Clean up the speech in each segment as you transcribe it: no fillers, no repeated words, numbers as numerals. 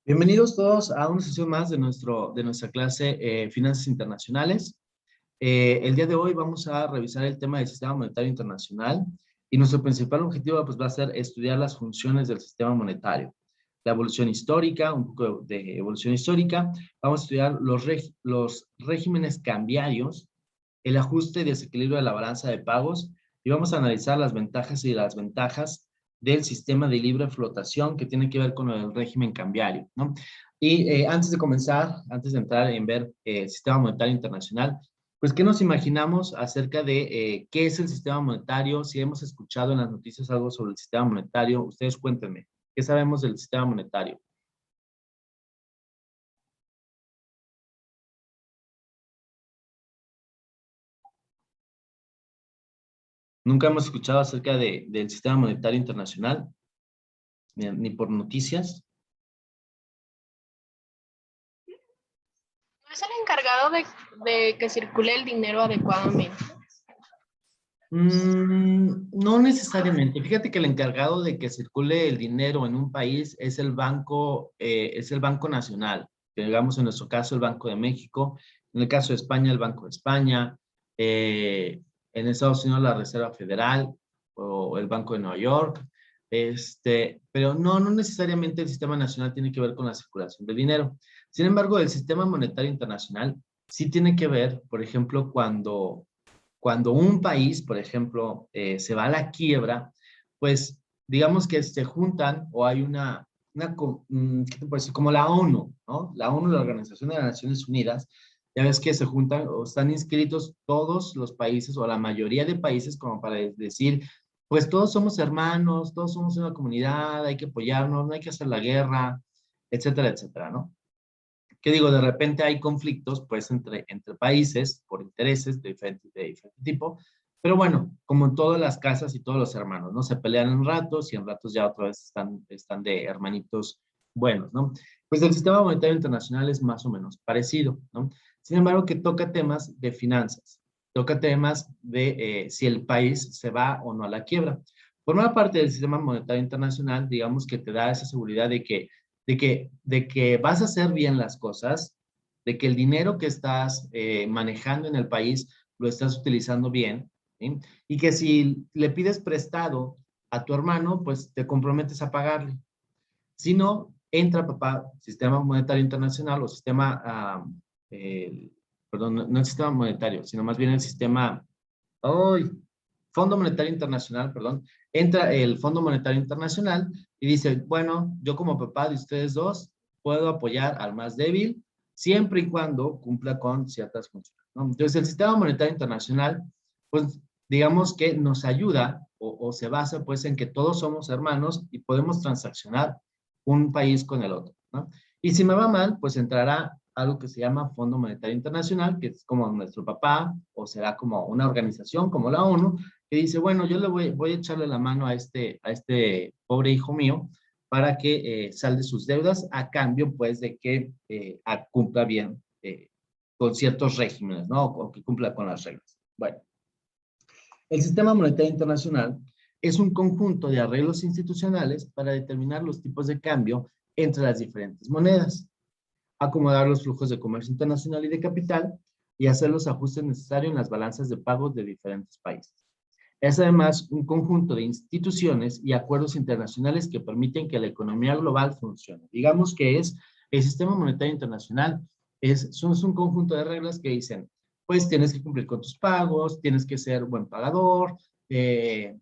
Bienvenidos todos a una sesión más de nuestra clase Finanzas Internacionales. El día de hoy vamos a revisar el tema del sistema monetario internacional y nuestro principal objetivo pues, va a ser estudiar las funciones del sistema monetario, la evolución histórica, un poco de evolución histórica. Vamos a estudiar los regímenes cambiarios, el ajuste y desequilibrio de la balanza de pagos y vamos a analizar las ventajas y las desventajas del sistema de libre flotación que tiene que ver con el régimen cambiario, ¿no? Y antes de comenzar, antes de entrar en ver el sistema monetario internacional, pues, ¿qué nos imaginamos acerca de qué es el sistema monetario? Si hemos escuchado en las noticias algo sobre el sistema monetario, ustedes cuéntenme, ¿qué sabemos del sistema monetario? Nunca hemos escuchado acerca del sistema monetario internacional, ni por noticias. ¿No es el encargado de que circule el dinero adecuadamente? No necesariamente. Fíjate que el encargado de que circule el dinero en un país es el Banco Nacional. Que digamos, en nuestro caso, el Banco de México. En el caso de España, el Banco de España. En Estados Unidos, la Reserva Federal o el Banco de Nueva York. Pero no necesariamente el sistema nacional tiene que ver con la circulación del dinero. Sin embargo, el sistema monetario internacional sí tiene que ver, por ejemplo, cuando un país, por ejemplo, se va a la quiebra, pues digamos que se juntan o hay ¿qué te puedo decir? Como la ONU, ¿no? La ONU, la Organización de las Naciones Unidas, ya ves que se juntan o están inscritos todos los países o la mayoría de países como para decir, pues todos somos hermanos, todos somos una comunidad, hay que apoyarnos, no hay que hacer la guerra, etcétera, etcétera, ¿no? Que digo, de repente hay conflictos pues entre países por intereses de diferente tipo, pero bueno, como en todas las casas y todos los hermanos, ¿no? Se pelean en ratos y en ratos ya otra vez están de hermanitos buenos, ¿no? Pues el sistema monetario internacional es más o menos parecido, ¿no? Sin embargo, que toca temas de finanzas, toca temas de si el país se va o no a la quiebra. Por una parte del sistema monetario internacional, digamos que te da esa seguridad de que vas a hacer bien las cosas, de que el dinero que estás manejando en el país lo estás utilizando bien, ¿sí? Y que si le pides prestado a tu hermano, pues te comprometes a pagarle. Si no, entra papá, sistema monetario internacional o perdón, no el sistema monetario, sino más bien el sistema, ¡ay! Fondo Monetario Internacional, perdón, entra el Fondo Monetario Internacional y dice, bueno, yo como papá de ustedes dos puedo apoyar al más débil siempre y cuando cumpla con ciertas funciones, ¿no? Entonces, el sistema monetario internacional, pues, digamos que nos ayuda o se basa, pues, en que todos somos hermanos y podemos transaccionar un país con el otro, ¿no? Y si me va mal, pues entrará algo que se llama Fondo Monetario Internacional, que es como nuestro papá, o será como una organización como la ONU, que dice, bueno, yo voy a echarle la mano a este pobre hijo mío para que salde sus deudas a cambio, pues, de que cumpla bien con ciertos regímenes, ¿no? O que cumpla con las reglas. Bueno, el sistema monetario internacional es un conjunto de arreglos institucionales para determinar los tipos de cambio entre las diferentes monedas, acomodar los flujos de comercio internacional y de capital y hacer los ajustes necesarios en las balanzas de pagos de diferentes países. Es además un conjunto de instituciones y acuerdos internacionales que permiten que la economía global funcione. Digamos que es el sistema monetario internacional, son un conjunto de reglas que dicen, pues tienes que cumplir con tus pagos, tienes que ser buen pagador, eh,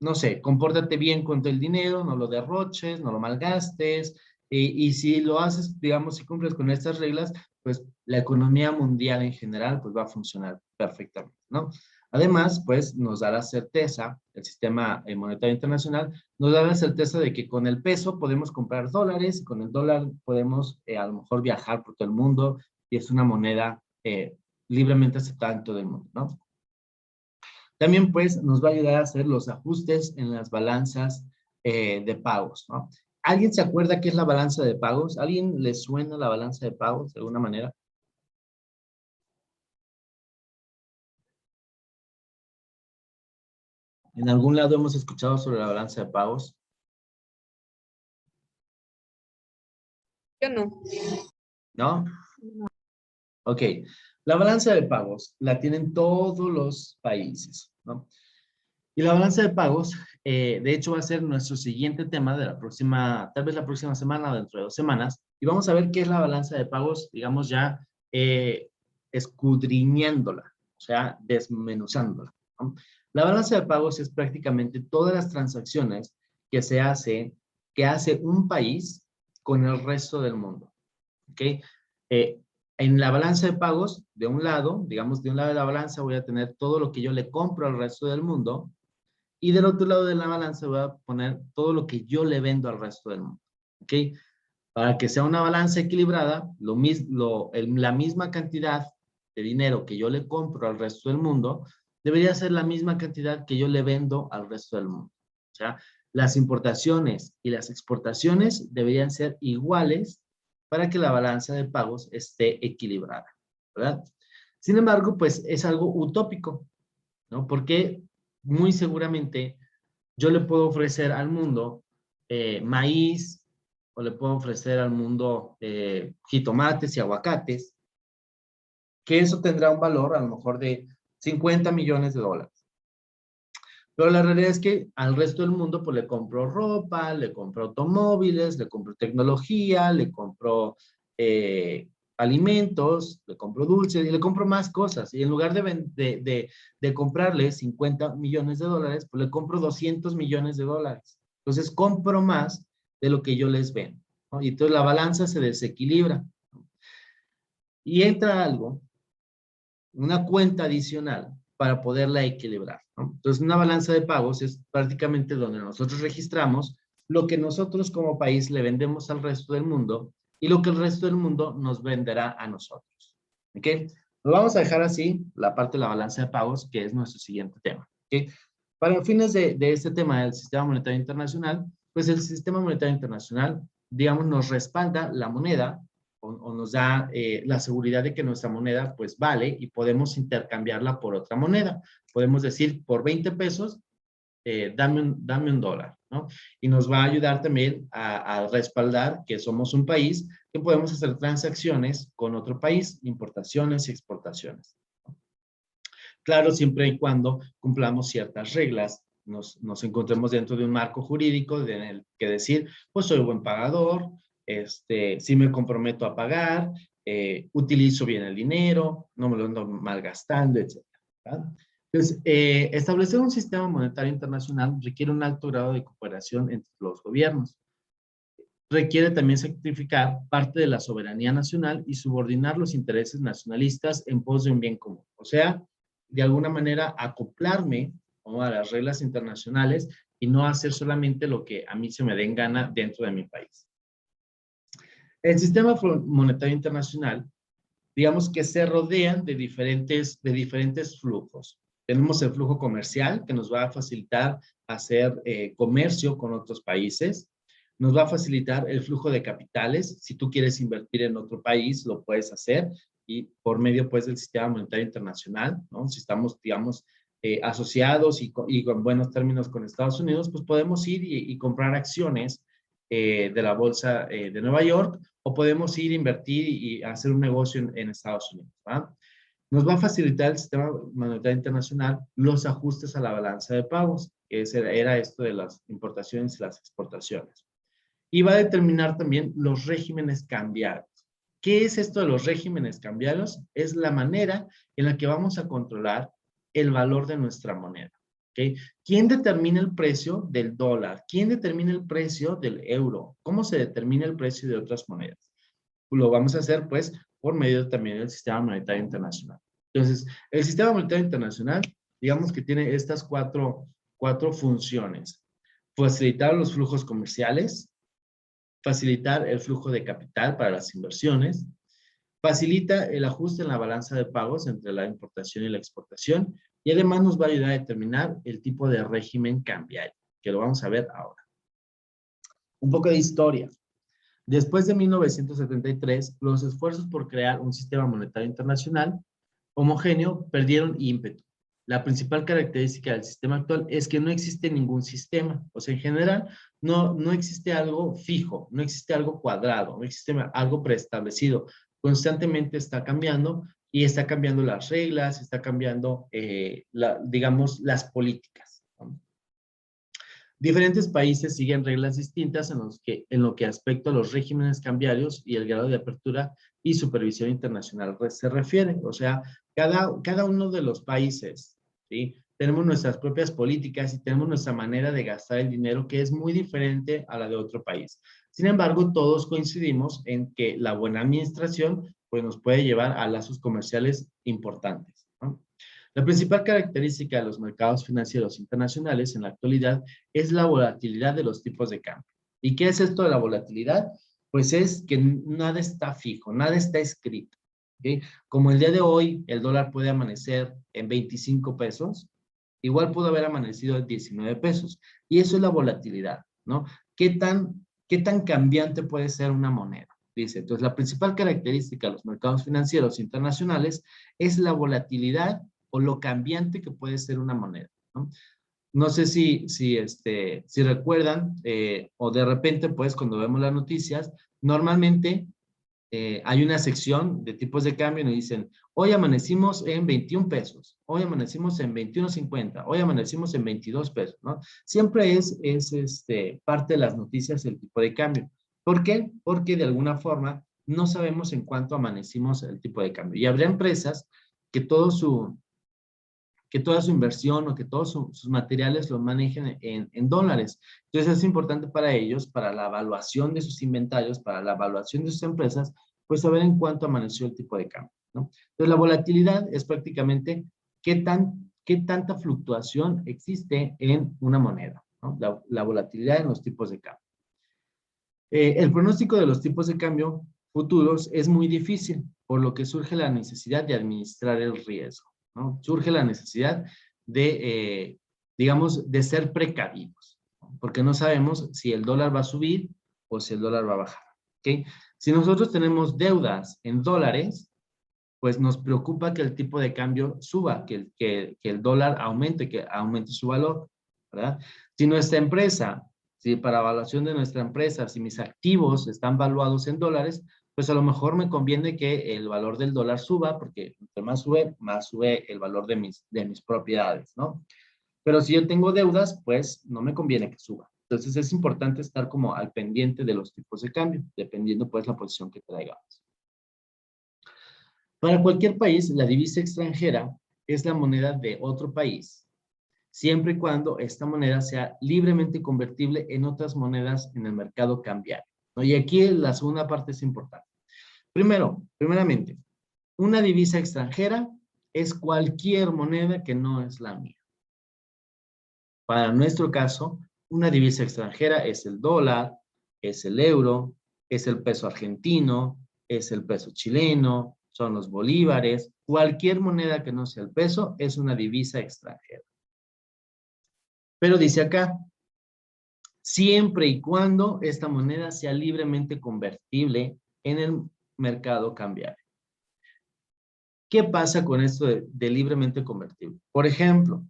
no sé, compórtate bien con el dinero, no lo derroches, no lo malgastes, y si lo haces, digamos, si cumples con estas reglas, pues la economía mundial en general pues va a funcionar perfectamente, ¿no? Además, pues nos da la certeza, el sistema monetario internacional nos da la certeza de que con el peso podemos comprar dólares, con el dólar podemos a lo mejor viajar por todo el mundo y es una moneda libremente aceptada en todo el mundo, ¿no? También, pues, nos va a ayudar a hacer los ajustes en las balanzas de pagos, ¿no? ¿Alguien se acuerda qué es la balanza de pagos? ¿Alguien le suena la balanza de pagos de alguna manera? ¿En algún lado hemos escuchado sobre la balanza de pagos? Yo no. ¿No? Ok. La balanza de pagos la tienen todos los países, ¿no? Y la balanza de pagos, de hecho, va a ser nuestro siguiente tema de la próxima, tal vez la próxima semana o dentro de 2 semanas. Y vamos a ver qué es la balanza de pagos, digamos ya escudriñándola, o sea, desmenuzándola, ¿no? La balanza de pagos es prácticamente todas las transacciones que hace un país con el resto del mundo, ¿ok? Eh, en la balanza de pagos, de un lado, digamos, de un lado de la balanza voy a tener todo lo que yo le compro al resto del mundo, y del otro lado de la balanza voy a poner todo lo que yo le vendo al resto del mundo, ¿ok? Para que sea una balanza equilibrada, la misma cantidad de dinero que yo le compro al resto del mundo, debería ser la misma cantidad que yo le vendo al resto del mundo. O sea, las importaciones y las exportaciones deberían ser iguales para que la balanza de pagos esté equilibrada, ¿verdad? Sin embargo, pues es algo utópico, ¿no? Porque muy seguramente yo le puedo ofrecer al mundo maíz, o le puedo ofrecer al mundo jitomates y aguacates, que eso tendrá un valor a lo mejor de 50 millones de dólares. Pero la realidad es que al resto del mundo pues le compro ropa, le compro automóviles, le compro tecnología, le compro alimentos, le compro dulces y le compro más cosas. Y en lugar de comprarle 50 millones de dólares, pues le compro 200 millones de dólares. Entonces compro más de lo que yo les vendo, ¿no? Y entonces la balanza se desequilibra. Y entra algo, una cuenta adicional para poderla equilibrar, ¿no? Entonces, una balanza de pagos es prácticamente donde nosotros registramos lo que nosotros como país le vendemos al resto del mundo y lo que el resto del mundo nos venderá a nosotros. ¿Ok? Lo vamos a dejar así, la parte de la balanza de pagos, que es nuestro siguiente tema. ¿Ok? Para fines de este tema del sistema monetario internacional, pues el sistema monetario internacional, digamos, nos respalda la moneda o nos da la seguridad de que nuestra moneda pues vale y podemos intercambiarla por otra moneda. Podemos decir, por 20 pesos, dame un dólar, ¿no? Y nos va a ayudar también a respaldar que somos un país que podemos hacer transacciones con otro país, importaciones y exportaciones. Claro, siempre y cuando cumplamos ciertas reglas, nos encontremos dentro de un marco jurídico en el que decir, pues soy buen pagador, sí me comprometo a pagar, utilizo bien el dinero, no me lo ando malgastando, etc. ¿Verdad? Entonces, establecer un sistema monetario internacional requiere un alto grado de cooperación entre los gobiernos. Requiere también sacrificar parte de la soberanía nacional y subordinar los intereses nacionalistas en pos de un bien común. O sea, de alguna manera acoplarme, ¿no?, a las reglas internacionales y no hacer solamente lo que a mí se me dé en gana dentro de mi país. El sistema monetario internacional, digamos que se rodean de diferentes flujos. Tenemos el flujo comercial, que nos va a facilitar hacer comercio con otros países. Nos va a facilitar el flujo de capitales. Si tú quieres invertir en otro país, lo puedes hacer, y por medio pues del sistema monetario internacional, ¿no? Si estamos, digamos, asociados y con buenos términos con Estados Unidos, pues podemos ir y comprar acciones de la bolsa de Nueva York, o podemos ir a invertir y hacer un negocio en Estados Unidos, ¿verdad? Nos va a facilitar el sistema monetario internacional los ajustes a la balanza de pagos, que era esto de las importaciones y las exportaciones. Y va a determinar también los regímenes cambiarios. ¿Qué es esto de los regímenes cambiarios? Es la manera en la que vamos a controlar el valor de nuestra moneda. ¿Okay? ¿Quién determina el precio del dólar? ¿Quién determina el precio del euro? ¿Cómo se determina el precio de otras monedas? Lo vamos a hacer, pues, por medio también del sistema monetario internacional. Entonces, el sistema monetario internacional, digamos que tiene estas cuatro funciones. Facilitar los flujos comerciales, facilitar el flujo de capital para las inversiones, facilita el ajuste en la balanza de pagos entre la importación y la exportación, y además nos va a ayudar a determinar el tipo de régimen cambiario, que lo vamos a ver ahora. Un poco de historia. Después de 1973, los esfuerzos por crear un sistema monetario internacional homogéneo perdieron ímpetu. la principal característica del sistema actual es que no existe ningún sistema. O sea, en general, no existe algo fijo, no existe algo cuadrado, no existe algo preestablecido. Constantemente está cambiando y está cambiando las reglas, está cambiando, digamos, las políticas, ¿no? Diferentes países siguen reglas distintas en lo que aspecto a los regímenes cambiarios y el grado de apertura y supervisión internacional se refiere. O sea, cada uno de los países, ¿sí? Tenemos nuestras propias políticas y tenemos nuestra manera de gastar el dinero que es muy diferente a la de otro país. Sin embargo, todos coincidimos en que la buena administración pues, nos puede llevar a lazos comerciales importantes, ¿no? La principal característica de los mercados financieros internacionales en la actualidad es la volatilidad de los tipos de cambio. ¿Y qué es esto de la volatilidad? Pues es que nada está fijo, nada está escrito, ¿okay? Como el día de hoy el dólar puede amanecer en 25 pesos, igual pudo haber amanecido en 19 pesos. Y eso es la volatilidad, ¿no? Qué tan cambiante puede ser una moneda? Dice, entonces la principal característica de los mercados financieros internacionales es la volatilidad o lo cambiante que puede ser una moneda, ¿no? No sé si recuerdan, o de repente, pues, cuando vemos las noticias, normalmente hay una sección de tipos de cambio y nos dicen, hoy amanecimos en 21 pesos, hoy amanecimos en 21.50, hoy amanecimos en 22 pesos, ¿no? Siempre es parte de las noticias el tipo de cambio. ¿Por qué? Porque de alguna forma no sabemos en cuánto amanecimos el tipo de cambio. Y habrá empresas que toda su inversión o que todos sus materiales los manejen en dólares. Entonces es importante para ellos, para la evaluación de sus inventarios, para la evaluación de sus empresas, pues saber en cuánto amaneció el tipo de cambio, ¿no? Entonces la volatilidad es prácticamente qué tanta fluctuación existe en una moneda, ¿no? La volatilidad en los tipos de cambio. El pronóstico de los tipos de cambio futuros es muy difícil, por lo que surge la necesidad de administrar el riesgo, ¿no? Surge la necesidad de, digamos, de ser precavidos, ¿no? Porque no sabemos si el dólar va a subir o si el dólar va a bajar, ¿ok? Si nosotros tenemos deudas en dólares, pues nos preocupa que el tipo de cambio suba, que el dólar aumente, que aumente su valor, ¿verdad? Si nuestra empresa, si para evaluación de nuestra empresa, si mis activos están valuados en dólares, pues a lo mejor me conviene que el valor del dólar suba, porque entre más sube el valor de mis propiedades, ¿no? Pero si yo tengo deudas, pues no me conviene que suba. Entonces es importante estar como al pendiente de los tipos de cambio, dependiendo pues la posición que traigamos. Para cualquier país, la divisa extranjera es la moneda de otro país, siempre y cuando esta moneda sea libremente convertible en otras monedas en el mercado cambiario, ¿no? Y aquí la segunda parte es importante. Primeramente, una divisa extranjera es cualquier moneda que no es la mía. Para nuestro caso, una divisa extranjera es el dólar, es el euro, es el peso argentino, es el peso chileno, son los bolívares. Cualquier moneda que no sea el peso es una divisa extranjera. Pero dice acá, siempre y cuando esta moneda sea libremente convertible en el mercado cambiario. ¿Qué pasa con esto de libremente convertible? Por ejemplo,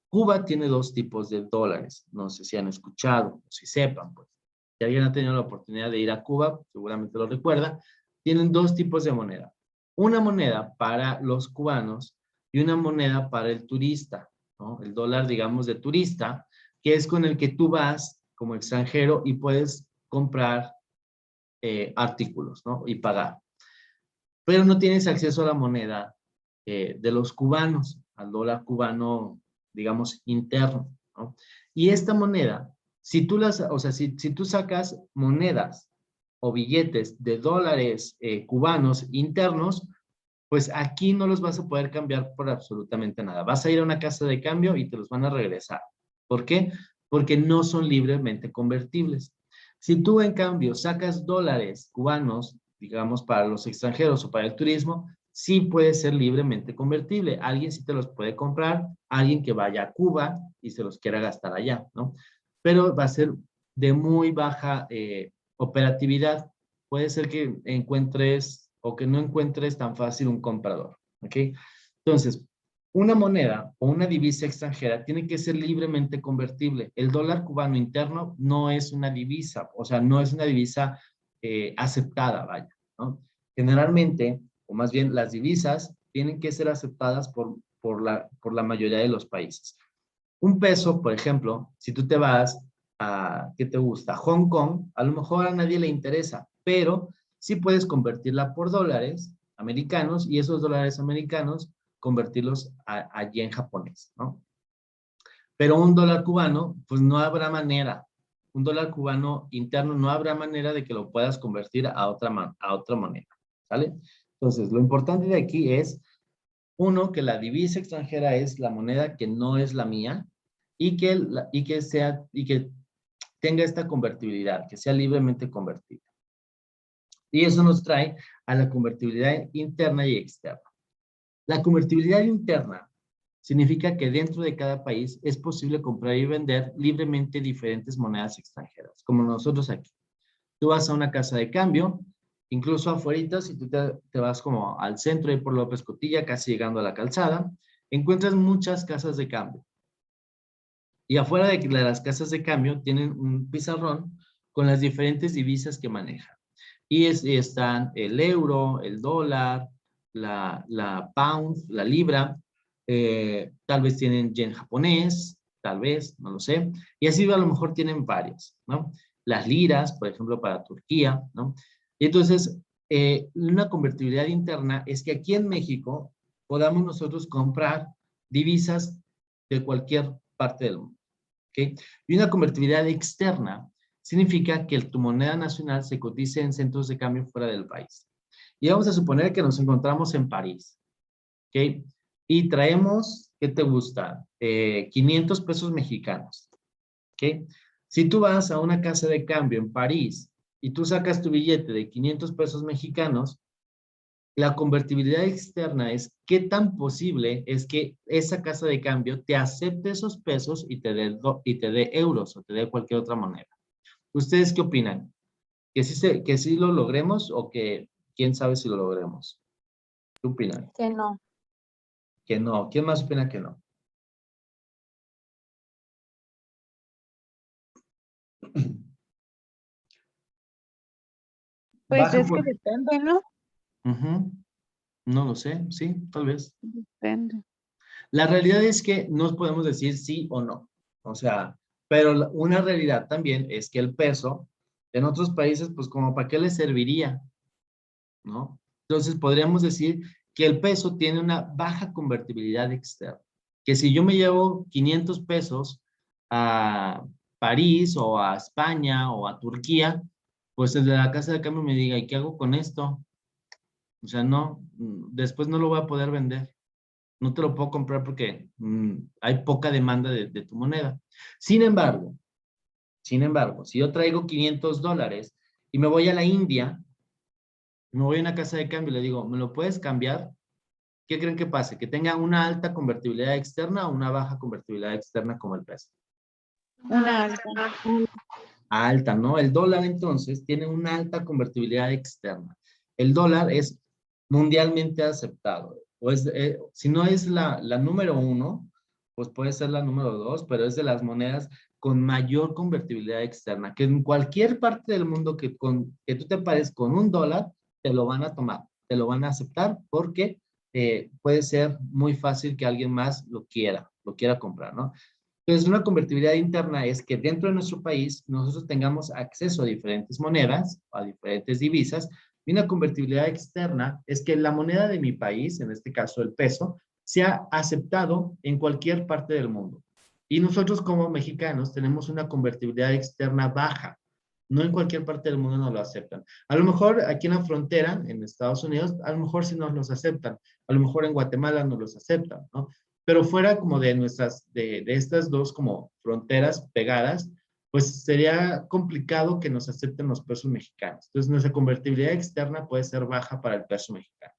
Cuba tiene dos tipos de dólares. No sé si han escuchado, o si sepan, pues. Si alguien ha tenido la oportunidad de ir a Cuba, seguramente lo recuerda. Tienen dos tipos de moneda. Una moneda para los cubanos y una moneda para el turista, ¿no? El dólar, digamos, de turista, que es con el que tú vas como extranjero y puedes comprar artículos, ¿no? Y pagar. Pero no tienes acceso a la moneda de los cubanos, al dólar cubano, digamos, interno, ¿no? Y esta moneda, o sea, si tú sacas monedas o billetes de dólares cubanos internos, pues aquí no los vas a poder cambiar por absolutamente nada. Vas a ir a una casa de cambio y te los van a regresar. ¿Por qué? Porque no son libremente convertibles. Si tú, en cambio, sacas dólares cubanos, digamos, para los extranjeros o para el turismo, sí puede ser libremente convertible. Alguien sí te los puede comprar, alguien que vaya a Cuba y se los quiera gastar allá, ¿no? Pero va a ser de muy baja operatividad. Puede ser que encuentres o que no encuentres tan fácil un comprador, ¿ok? Entonces, Una moneda o una divisa extranjera tiene que ser libremente convertible. El dólar cubano interno no es una divisa, o sea, no es una divisa aceptada, vaya, ¿no? Generalmente, o más bien las divisas, tienen que ser aceptadas por la mayoría de los países. Un peso, por ejemplo, si tú te vas a, ¿qué te gusta? Hong Kong, a lo mejor a nadie le interesa, pero sí puedes convertirla por dólares americanos y esos dólares americanos convertirlos a yen japonés, ¿no? Pero un dólar cubano, pues no habrá manera. Un dólar cubano interno no habrá manera de que lo puedas convertir a otra moneda, ¿sale? Entonces, lo importante de aquí es, uno, que la divisa extranjera es la moneda que no es la mía y que tenga esta convertibilidad, que sea libremente convertible. Y eso nos trae a la convertibilidad interna y externa. La convertibilidad interna significa que dentro de cada país es posible comprar y vender libremente diferentes monedas extranjeras, como nosotros aquí. Tú vas a una casa de cambio, incluso afuera, si tú te vas como al centro y por López Cotilla, casi llegando a la calzada, encuentras muchas casas de cambio. Y afuera de las casas de cambio tienen un pizarrón con las diferentes divisas que manejan. Y están el euro, el dólar, la pound, la libra, tal vez tienen yen japonés, tal vez, no lo sé. Y así a lo mejor tienen varios, ¿no? Las liras, por ejemplo, para Turquía, ¿no? Y entonces, una convertibilidad interna es que aquí en México podamos nosotros comprar divisas de cualquier parte del mundo. ¿Okay? Y una convertibilidad externa significa que tu moneda nacional se cotice en centros de cambio fuera del país. Y vamos a suponer que nos encontramos en París. ¿Okay? Y traemos, ¿qué te gusta? 500 pesos mexicanos. ¿Okay? Si tú vas a una casa de cambio en París y tú sacas tu billete de 500 pesos mexicanos, la convertibilidad externa es qué tan posible es que esa casa de cambio te acepte esos pesos y te dé euros o te dé cualquier otra moneda. ¿Ustedes qué opinan? Que sí lo logremos o que quién sabe si lo logremos? ¿Qué opinan? Que no. Que no. ¿Quién más opina que no? Pues Baja es que por... depende, ¿no? Ujú. No lo sé, sí, tal vez. Depende. La realidad es que no podemos decir sí o no. O sea, pero una realidad también es que el peso en otros países, pues como para qué le serviría, ¿no? Entonces podríamos decir que el peso tiene una baja convertibilidad externa. Que si yo me llevo 500 pesos a París o a España o a Turquía, pues el de la casa de cambio me diga, ¿y qué hago con esto? O sea, no, después no lo voy a poder vender. No te lo puedo comprar porque hay poca demanda de tu moneda. Sin embargo, si yo traigo 500 dólares y me voy a la India, me voy a una casa de cambio y le digo, ¿me lo puedes cambiar? ¿Qué creen que pase? ¿Que tenga una alta convertibilidad externa o una baja convertibilidad externa como el peso? Una alta. Alta, ¿no? El dólar entonces tiene una alta convertibilidad externa. El dólar es mundialmente aceptado. O es, si no es la número uno, pues puede ser la número dos, pero es de las monedas con mayor convertibilidad externa, que en cualquier parte del mundo que tú te pares con un dólar, te lo van a tomar, te lo van a aceptar porque puede ser muy fácil que alguien más lo quiera comprar, ¿no? Entonces, una convertibilidad interna es que dentro de nuestro país nosotros tengamos acceso a diferentes monedas, a diferentes divisas, y una convertibilidad externa es que la moneda de mi país, en este caso el peso, sea aceptado en cualquier parte del mundo. Y nosotros como mexicanos tenemos una convertibilidad externa baja. No en cualquier parte del mundo nos lo aceptan. A lo mejor aquí en la frontera, en Estados Unidos, a lo mejor sí nos los aceptan. A lo mejor en Guatemala nos los aceptan, ¿no? Pero fuera como de estas dos como fronteras pegadas, pues sería complicado que nos acepten los pesos mexicanos. Entonces, nuestra convertibilidad externa puede ser baja para el peso mexicano.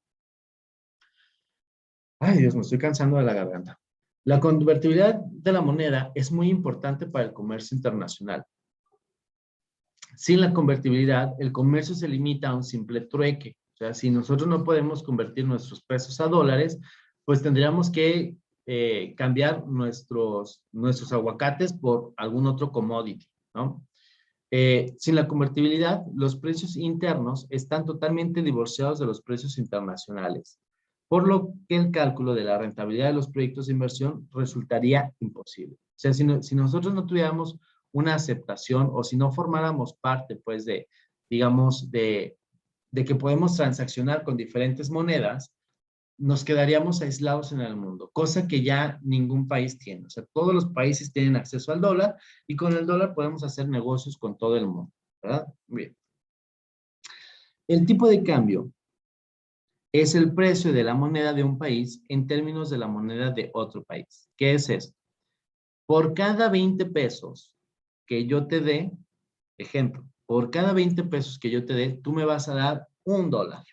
Ay, Dios, me estoy cansando de la garganta. La convertibilidad de la moneda es muy importante para el comercio internacional. Sin la convertibilidad, el comercio se limita a un simple trueque. O sea, si nosotros no podemos convertir nuestros pesos a dólares, pues tendríamos que cambiar nuestros aguacates por algún otro commodity, ¿no? Sin la convertibilidad, los precios internos están totalmente divorciados de los precios internacionales, por lo que el cálculo de la rentabilidad de los proyectos de inversión resultaría imposible. O sea, si nosotros no tuviéramos una aceptación o si no formáramos parte, pues, digamos, de que podemos transaccionar con diferentes monedas, nos quedaríamos aislados en el mundo, cosa que ya ningún país tiene. O sea, todos los países tienen acceso al dólar y con el dólar podemos hacer negocios con todo el mundo, ¿verdad? Bien. El tipo de cambio es el precio de la moneda de un país en términos de la moneda de otro país. ¿Qué es esto? Por cada 20 pesos que yo te dé, ejemplo, por cada 20 pesos que yo te dé, tú me vas a dar $1,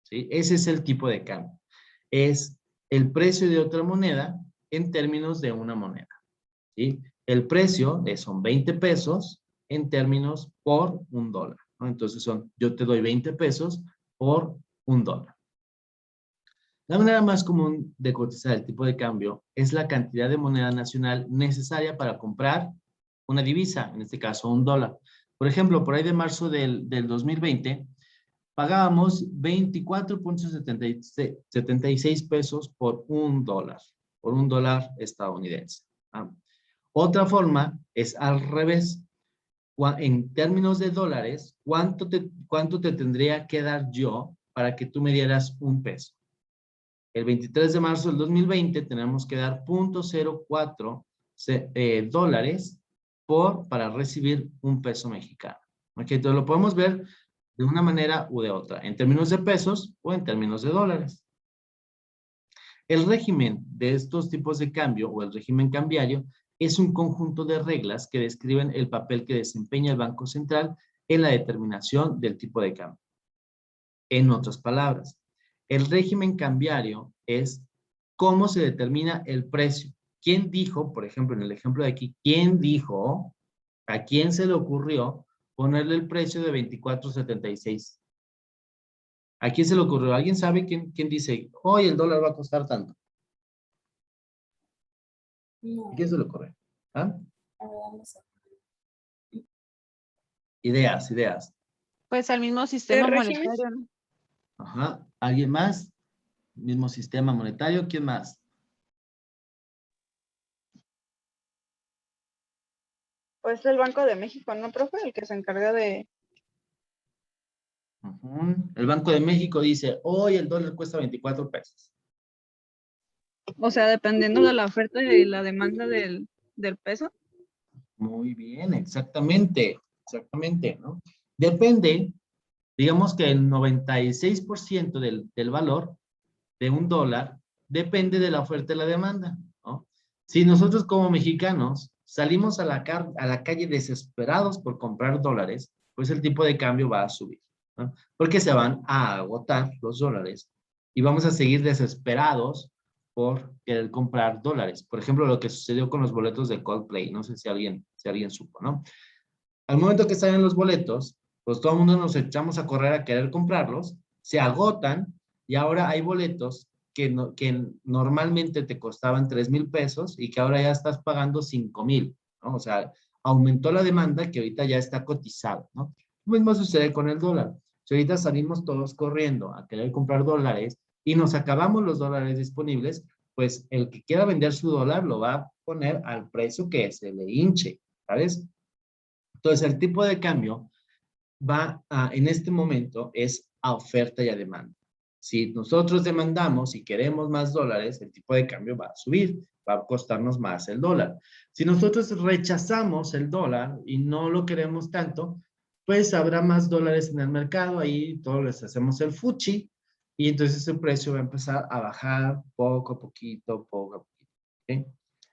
¿sí? Ese es el tipo de cambio. Es el precio de otra moneda en términos de una moneda, ¿sí? El precio son 20 pesos en términos por $1, ¿no? Entonces yo te doy 20 pesos por $1. La manera más común de cotizar el tipo de cambio es la cantidad de moneda nacional necesaria para comprar una divisa, en este caso $1. Por ejemplo, por ahí de marzo del 2020, pagábamos 24.76 pesos por $1 estadounidense. ¿Ah? Otra forma es al revés. En términos de dólares, ¿cuánto te tendría que dar yo para que tú me dieras un peso? El 23 de marzo del 2020 tenemos que dar $0.04 dólares para recibir un peso mexicano. ¿Ok? Entonces lo podemos ver de una manera u de otra, en términos de pesos o en términos de dólares. El régimen de estos tipos de cambio o el régimen cambiario es un conjunto de reglas que describen el papel que desempeña el Banco Central en la determinación del tipo de cambio. En otras palabras, el régimen cambiario es cómo se determina el precio. ¿Quién dijo, por ejemplo, en el ejemplo de aquí, quién dijo, a quién se le ocurrió ponerle el precio de 24.76? ¿A quién se le ocurrió? ¿Alguien sabe quién dice, hoy el dólar va a costar tanto? No, ¿A quién se le ocurre? ¿Ah? la verdad no sé. Ideas. Pues al mismo sistema régimen? monetario, ¿no? Ajá. ¿Alguien más? Mismo sistema monetario. ¿Quién más? Pues el Banco de México, ¿no, profe? El que se encarga de... El Banco de México dice, hoy el dólar cuesta 24 pesos. O sea, dependiendo de la oferta y la demanda del peso. Muy bien, exactamente, ¿no? Depende, digamos que el 96% del valor de un dólar depende de la oferta y la demanda, ¿no? Si nosotros como mexicanos salimos a la calle desesperados por comprar dólares, pues el tipo de cambio va a subir, ¿no? Porque se van a agotar los dólares y vamos a seguir desesperados por querer comprar dólares. Por ejemplo, lo que sucedió con los boletos de Coldplay, no sé si alguien supo, ¿no? Al momento que salen los boletos, pues todo el mundo nos echamos a correr a querer comprarlos, se agotan y ahora hay boletos que normalmente te costaban 3,000 pesos y que ahora ya estás pagando 5,000, ¿no? O sea, aumentó la demanda que ahorita ya está cotizada, ¿no? Lo mismo sucede con el dólar. Si ahorita salimos todos corriendo a querer comprar dólares y nos acabamos los dólares disponibles, pues el que quiera vender su dólar lo va a poner al precio que se le hinche, ¿sabes? Entonces, el tipo de cambio en este momento es a oferta y a demanda. Si nosotros demandamos y queremos más dólares, el tipo de cambio va a subir, va a costarnos más el dólar. Si nosotros rechazamos el dólar y no lo queremos tanto, pues habrá más dólares en el mercado, ahí todos les hacemos el fuchi y entonces el precio va a empezar a bajar poco a poquito, poco a poquito. ¿Okay?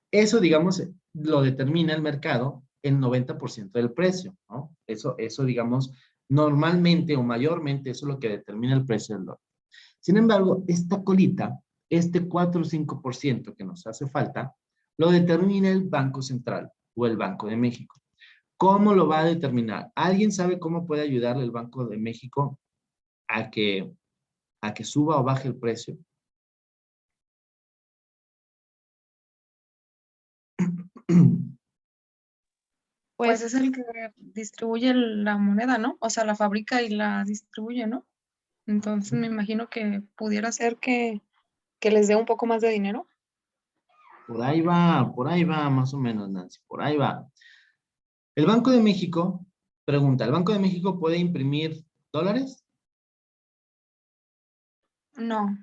Eso, digamos, lo determina el mercado el 90% del precio, ¿no? Eso, digamos, normalmente o mayormente, eso es lo que determina el precio del dólar. Sin embargo, esta colita, este 4 o 5% que nos hace falta, lo determina el Banco Central o el Banco de México. ¿Cómo lo va a determinar? ¿Alguien sabe cómo puede ayudarle el Banco de México a que suba o baje el precio? Pues es el que distribuye la moneda, ¿no? O sea, la fabrica y la distribuye, ¿no? Entonces me imagino que pudiera ser que les dé un poco más de dinero. por ahí va, más o menos, Nancy, por ahí va. El Banco de México, pregunta, ¿el Banco de México puede imprimir dólares? No.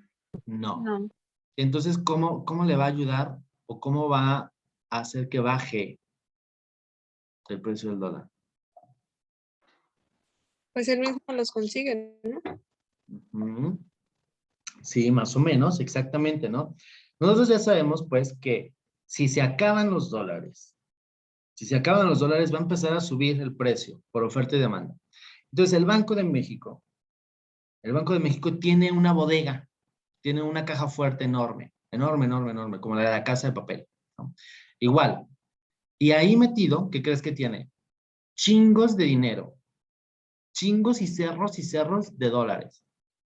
No. No. Entonces, ¿cómo le va a ayudar o cómo va a hacer que baje el precio del dólar? Pues él mismo los consigue, ¿no? Ujú. Sí, más o menos, exactamente, ¿no? Nosotros ya sabemos, pues, que si se acaban los dólares, va a empezar a subir el precio por oferta y demanda. Entonces, el Banco de México tiene una bodega, tiene una caja fuerte enorme, enorme, enorme, enorme, como la de la Casa de Papel, ¿no? Igual. Y ahí metido, ¿qué crees que tiene? Chingos de dinero, chingos y cerros de dólares,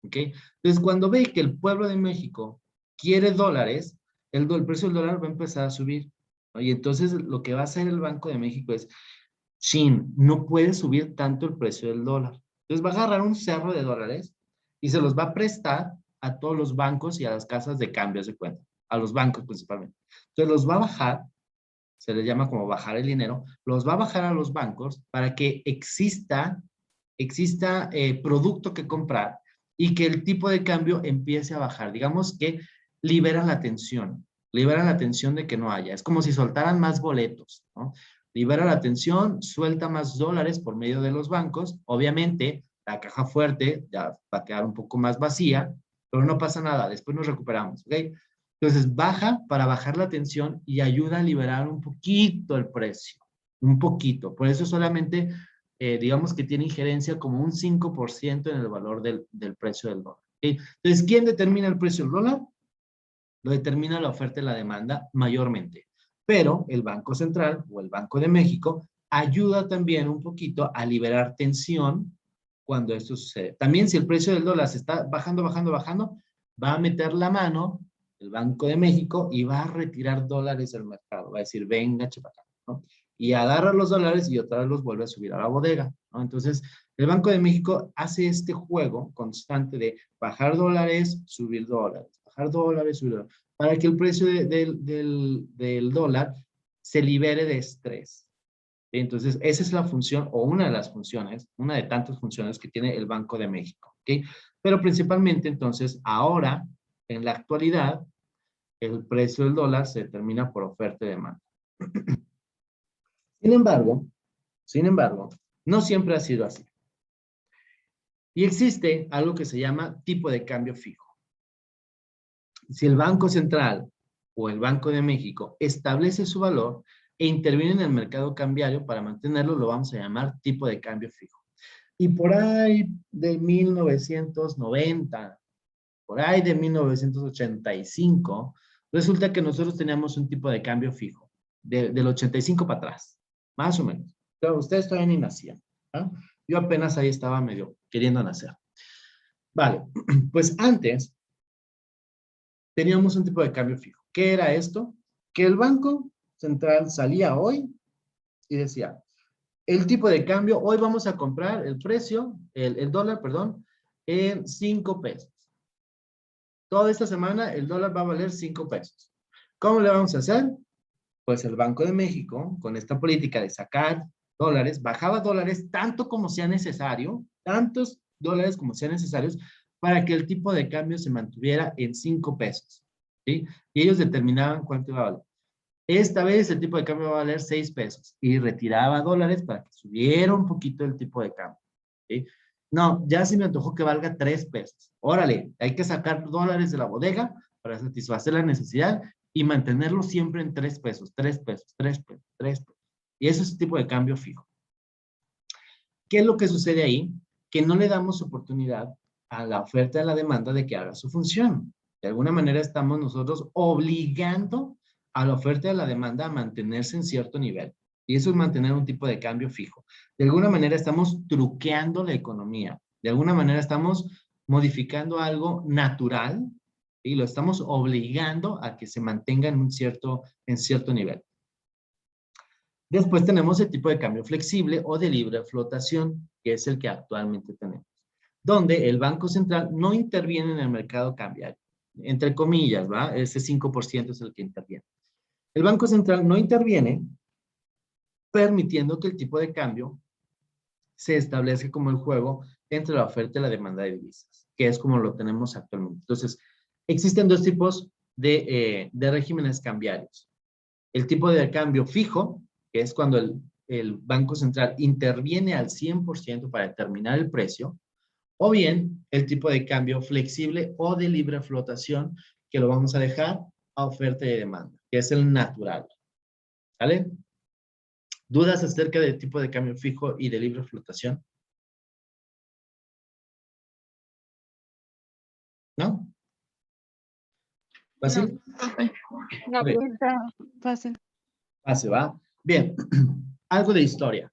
¿ok? Entonces, cuando ve que el pueblo de México quiere dólares, el precio del dólar va a empezar a subir, ¿no? Y entonces lo que va a hacer el Banco de México es, chin, no puede subir tanto el precio del dólar. Entonces va a agarrar un cerro de dólares y se los va a prestar a todos los bancos y a las casas de cambios de cuenta, a los bancos principalmente. Entonces los va a bajar, se les llama como bajar el dinero, los va a bajar a los bancos para que exista producto que comprar y que el tipo de cambio empiece a bajar. Digamos que liberan la tensión de que no haya. Es como si soltaran más boletos, ¿no? Libera la tensión, suelta más dólares por medio de los bancos. Obviamente, la caja fuerte ya va a quedar un poco más vacía, pero no pasa nada, después nos recuperamos, ¿ok? Entonces, baja para bajar la tensión y ayuda a liberar un poquito el precio, un poquito. Por eso solamente digamos que tiene injerencia como un 5% en el valor del precio del dólar. ¿Okay? Entonces, ¿quién determina el precio del dólar? Lo determina la oferta y la demanda mayormente. Pero el Banco Central o el Banco de México ayuda también un poquito a liberar tensión cuando esto sucede. También si el precio del dólar se está bajando, bajando, bajando, va a meter la mano el Banco de México y va a retirar dólares del mercado. Va a decir, venga, chepacá, ¿no? Y agarra los dólares y otra vez los vuelve a subir a la bodega, ¿no? Entonces, el Banco de México hace este juego constante de bajar dólares, subir dólares, bajar dólares, subir dólares, para que el precio del dólar se libere de estrés. Entonces, esa es la función o una de las funciones, una de tantas funciones que tiene el Banco de México, ¿ok? Pero principalmente, entonces, ahora, en la actualidad, el precio del dólar se determina por oferta y demanda. Sin embargo, no siempre ha sido así. Y existe algo que se llama tipo de cambio fijo. Si el Banco Central o el Banco de México establece su valor e interviene en el mercado cambiario para mantenerlo, lo vamos a llamar tipo de cambio fijo. Y por ahí de 1990, por ahí de 1985, resulta que nosotros teníamos un tipo de cambio fijo, del 85 para atrás, más o menos. Pero ustedes todavía ni nacían, ¿no? Yo apenas ahí estaba medio queriendo nacer. Vale, pues antes teníamos un tipo de cambio fijo. ¿Qué era esto? Que el Banco Central salía hoy y decía, el tipo de cambio, hoy vamos a comprar el precio, el dólar, perdón, en 5 pesos. Toda esta semana el dólar va a valer 5 pesos. ¿Cómo le vamos a hacer? Pues el Banco de México, con esta política de sacar dólares, bajaba dólares tanto como sea necesario, tantos dólares como sean necesarios, para que el tipo de cambio se mantuviera en 5 pesos. ¿Sí? Y ellos determinaban cuánto iba a valer. Esta vez el tipo de cambio va a valer 6 pesos y retiraba dólares para que subiera un poquito el tipo de cambio. ¿Sí? No, ya se me antojó que valga 3 pesos. Órale, hay que sacar dólares de la bodega para satisfacer la necesidad y mantenerlo siempre en 3 pesos, 3 pesos, 3 pesos, 3 pesos. Y eso es el tipo de cambio fijo. ¿Qué es lo que sucede ahí? Que no le damos oportunidad a la oferta y a la demanda de que haga su función. De alguna manera estamos nosotros obligando a la oferta y a la demanda a mantenerse en cierto nivel. Y eso es mantener un tipo de cambio fijo. De alguna manera estamos truqueando la economía. De alguna manera estamos modificando algo natural y lo estamos obligando a que se mantenga en cierto nivel. Después tenemos el tipo de cambio flexible o de libre flotación, que es el que actualmente tenemos, donde el Banco Central no interviene en el mercado cambiario. Entre comillas, ¿va? Ese 5% es el que interviene. El Banco Central no interviene, permitiendo que el tipo de cambio se establezca como el juego entre la oferta y la demanda de divisas, que es como lo tenemos actualmente. Entonces, existen dos tipos de regímenes cambiarios. El tipo de cambio fijo, que es cuando el Banco Central interviene al 100% para determinar el precio, o bien el tipo de cambio flexible o de libre flotación, que lo vamos a dejar a oferta y demanda, que es el natural. ¿Vale? ¿Dudas acerca del tipo de cambio fijo y de libre flotación? ¿No? ¿Fácil? No, Ok. Está fácil. Fácil, ¿va? Bien. Algo de historia.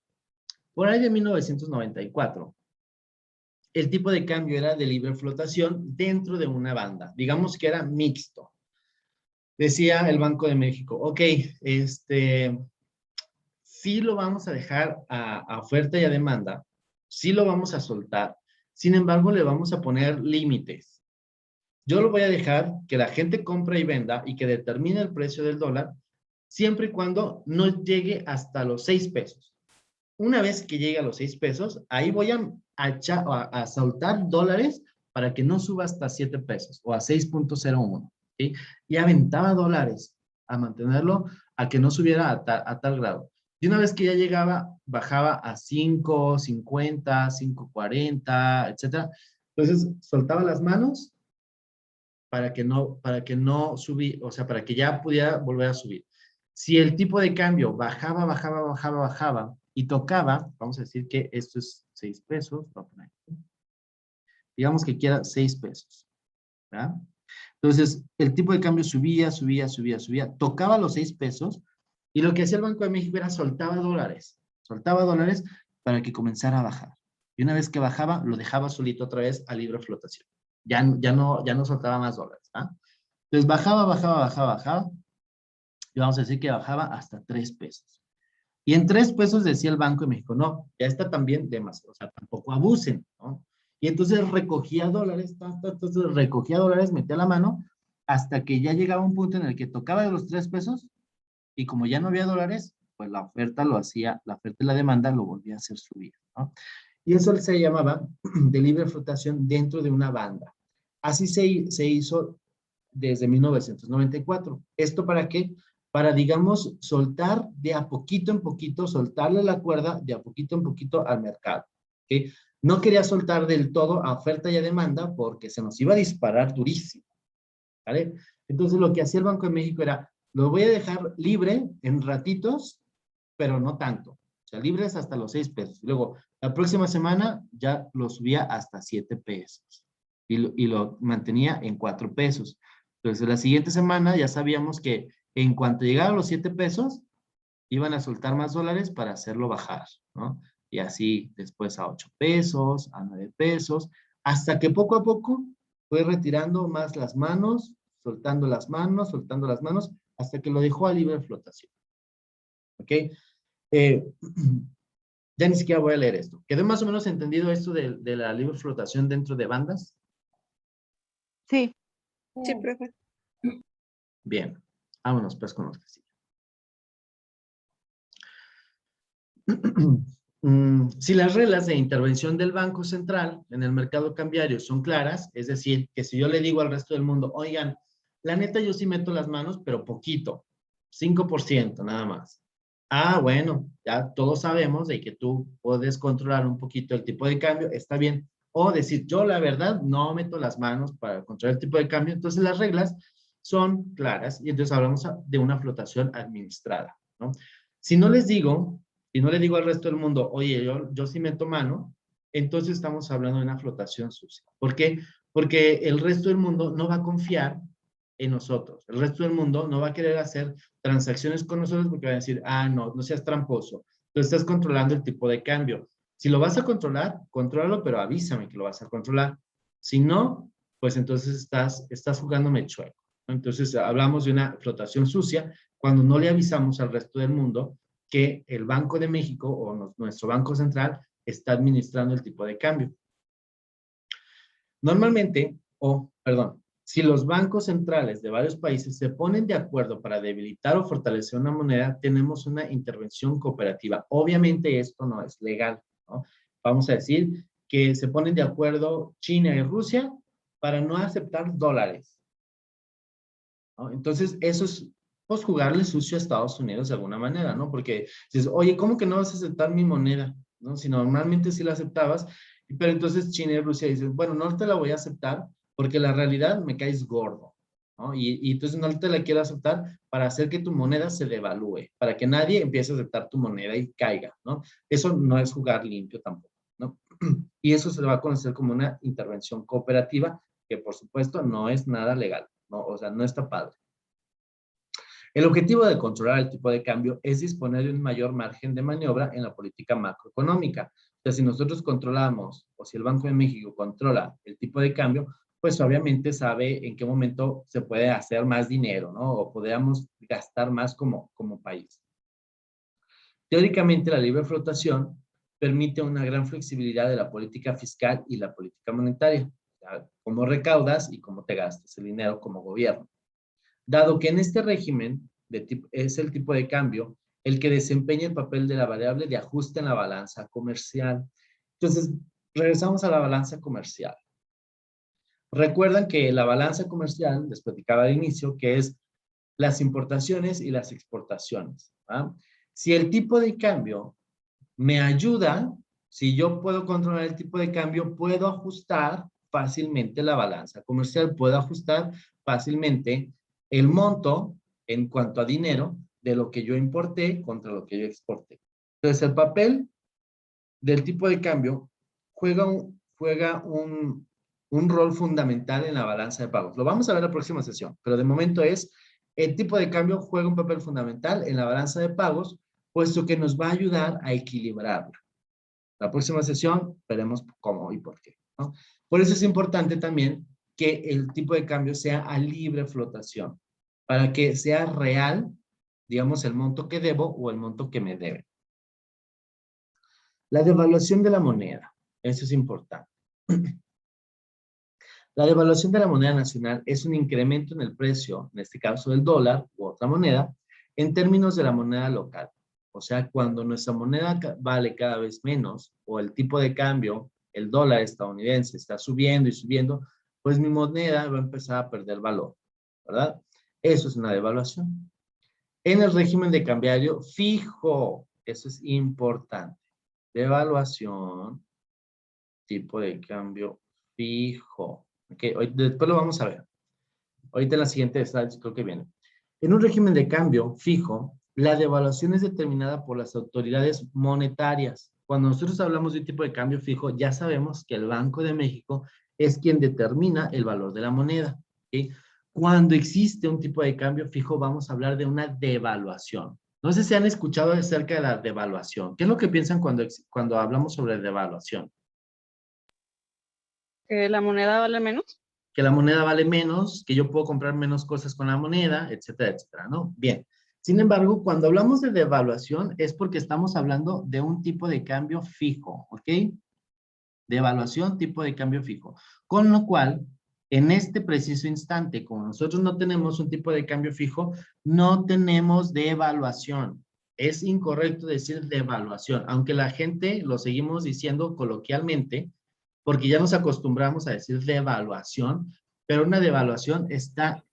Por ahí de 1994, el tipo de cambio era de libre flotación dentro de una banda. Digamos que era mixto. Decía el Banco de México, ok, sí lo vamos a dejar a oferta y a demanda, sí lo vamos a soltar, sin embargo le vamos a poner límites. Yo lo voy a dejar que la gente compre y venda y que determine el precio del dólar siempre y cuando no llegue hasta los 6 pesos. Una vez que llegue a los 6 pesos, ahí voy a soltar dólares para que no suba hasta 7 pesos o a 6.01. ¿Sí? Y aventaba dólares a mantenerlo a que no subiera a tal grado. Y una vez que ya llegaba, bajaba a 5.50, 5.40, etcétera. Entonces, soltaba las manos para que no subí, o sea, para que ya pudiera volver a subir. Si el tipo de cambio bajaba y tocaba, vamos a decir que esto es 6 pesos, voy a poner aquí. Digamos que quiera 6 pesos, ¿verdad? Entonces, el tipo de cambio subía, tocaba los 6 pesos y lo que hacía el Banco de México era soltaba dólares para que comenzara a bajar. Y una vez que bajaba, lo dejaba solito otra vez a libre flotación. Ya no soltaba más dólares, ¿ah? Entonces, bajaba. Y vamos a decir que bajaba hasta 3 pesos. Y en 3 pesos decía el Banco de México, no, ya está también demasiado, o sea, tampoco abusen, ¿no? Y entonces recogía dólares, metía la mano, hasta que ya llegaba un punto en el que tocaba de los 3 pesos, y como ya no había dólares, pues la oferta y la demanda lo volvía a hacer subir, ¿no? Y eso se llamaba de libre flotación dentro de una banda. Así se hizo desde 1994. ¿Esto para qué? Para, digamos, soltar de a poquito en poquito, soltarle la cuerda de a poquito en poquito al mercado. ¿Okay? No quería soltar del todo a oferta y a demanda porque se nos iba a disparar durísimo. ¿Vale? Entonces lo que hacía el Banco de México era, lo voy a dejar libre en ratitos, pero no tanto. O sea, libres hasta los 6 pesos. Luego, la próxima semana ya lo subía hasta 7 pesos. Y lo mantenía en 4 pesos. Entonces, la siguiente semana ya sabíamos que en cuanto llegara a los 7 pesos, iban a soltar más dólares para hacerlo bajar, ¿no? Y así después a 8 pesos, a 9 pesos, hasta que poco a poco fue retirando más las manos, soltando las manos, hasta que lo dejó a libre flotación. ¿Ok? Ya ni siquiera voy a leer esto. ¿Quedó más o menos entendido esto de la libre flotación dentro de bandas? Sí. Sí, profe. Bien, vámonos pues con los que siguen. Si las reglas de intervención del Banco Central en el mercado cambiario son claras, es decir, que si yo le digo al resto del mundo, oigan, la neta yo sí meto las manos, pero poquito, 5% nada más. Ah, bueno, ya todos sabemos de que tú puedes controlar un poquito el tipo de cambio, está bien. O decir, yo la verdad no meto las manos para controlar el tipo de cambio, entonces las reglas son claras y entonces hablamos de una flotación administrada, ¿no? Si no les digo, y no le digo al resto del mundo, oye, yo sí meto mano, entonces estamos hablando de una flotación sucia. ¿Por qué? Porque el resto del mundo no va a confiar en nosotros. El resto del mundo no va a querer hacer transacciones con nosotros porque va a decir, ah, no seas tramposo. Tú estás controlando el tipo de cambio. Si lo vas a controlar, contrólalo, pero avísame que lo vas a controlar. Si no, pues entonces estás jugándome chueco. Entonces hablamos de una flotación sucia cuando no le avisamos al resto del mundo que el Banco de México o nuestro Banco Central está administrando el tipo de cambio. Normalmente, si los bancos centrales de varios países se ponen de acuerdo para debilitar o fortalecer una moneda, tenemos una intervención cooperativa. Obviamente esto no es legal, ¿no? Vamos a decir que se ponen de acuerdo China y Rusia para no aceptar dólares, ¿no? Entonces, eso es, pues, jugarle sucio a Estados Unidos de alguna manera, ¿no? Porque dices, oye, ¿cómo que no vas a aceptar mi moneda? ¿No? Si normalmente sí la aceptabas, pero entonces China y Rusia dicen, bueno, no te la voy a aceptar porque la realidad me caes gordo, ¿no? Y entonces no te la quiero aceptar para hacer que tu moneda se devalúe, para que nadie empiece a aceptar tu moneda y caiga, ¿no? Eso no es jugar limpio tampoco, ¿no? Y eso se le va a conocer como una intervención cooperativa, que por supuesto no es nada legal, ¿no? O sea, no está padre. El objetivo de controlar el tipo de cambio es disponer de un mayor margen de maniobra en la política macroeconómica. O sea, si nosotros controlamos, o si el Banco de México controla el tipo de cambio, pues obviamente sabe en qué momento se puede hacer más dinero, ¿no? O podríamos gastar más como país. Teóricamente, la libre flotación permite una gran flexibilidad de la política fiscal y la política monetaria. O sea, cómo recaudas y cómo te gastas el dinero como gobierno. Dado que en este régimen es el tipo de cambio el que desempeña el papel de la variable de ajuste en la balanza comercial. Entonces, regresamos a la balanza comercial. Recuerdan que la balanza comercial, les platicaba al inicio, que es las importaciones y las exportaciones, ¿va? Si el tipo de cambio me ayuda, si yo puedo controlar el tipo de cambio, puedo ajustar fácilmente la balanza comercial, puedo ajustar fácilmente el monto en cuanto a dinero de lo que yo importé contra lo que yo exporté. Entonces, el papel del tipo de cambio juega un rol fundamental en la balanza de pagos. Lo vamos a ver en la próxima sesión, pero de momento el tipo de cambio juega un papel fundamental en la balanza de pagos, puesto que nos va a ayudar a equilibrarla. La próxima sesión veremos cómo y por qué, ¿no? Por eso es importante también que el tipo de cambio sea a libre flotación, para que sea real, digamos, el monto que debo o el monto que me debe. La devaluación de la moneda, eso es importante. La devaluación de la moneda nacional es un incremento en el precio, en este caso del dólar u otra moneda, en términos de la moneda local. O sea, cuando nuestra moneda vale cada vez menos o el tipo de cambio, el dólar estadounidense está subiendo y subiendo, pues mi moneda va a empezar a perder valor, ¿verdad? Eso es una devaluación. En el régimen de cambiario fijo, eso es importante. Devaluación, tipo de cambio fijo. Okay, después lo vamos a ver. Ahorita en la siguiente slide creo que viene. En un régimen de cambio fijo, la devaluación es determinada por las autoridades monetarias. Cuando nosotros hablamos de un tipo de cambio fijo, ya sabemos que el Banco de México es quien determina el valor de la moneda. ¿Okay? Cuando existe un tipo de cambio fijo, vamos a hablar de una devaluación. No sé si han escuchado acerca de la devaluación. ¿Qué es lo que piensan cuando hablamos sobre devaluación? ¿Que la moneda vale menos? Que la moneda vale menos, que yo puedo comprar menos cosas con la moneda, etcétera, etcétera, ¿no? Bien. Sin embargo, cuando hablamos de devaluación es porque estamos hablando de un tipo de cambio fijo, ¿ok? Devaluación, tipo de cambio fijo. Con lo cual, en este preciso instante, como nosotros no tenemos un tipo de cambio fijo, no tenemos devaluación. Es incorrecto decir devaluación, aunque la gente lo seguimos diciendo coloquialmente, porque ya nos acostumbramos a decir devaluación, pero una devaluación está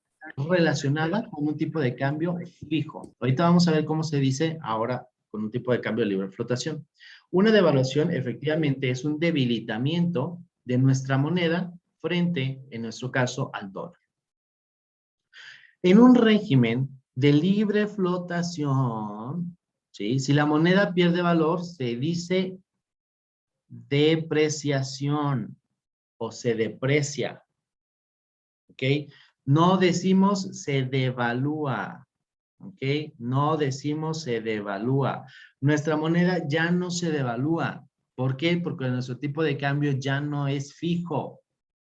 relacionada con un tipo de cambio fijo. Ahorita vamos a ver cómo se dice ahora con un tipo de cambio de libre flotación. Una devaluación efectivamente es un debilitamiento de nuestra moneda frente, en nuestro caso, al dólar. En un régimen de libre flotación, ¿sí? Si la moneda pierde valor, se dice depreciación o se deprecia, ¿ok? No decimos se devalúa, ¿ok? No decimos se devalúa. Nuestra moneda ya no se devalúa. ¿Por qué? Porque nuestro tipo de cambio ya no es fijo,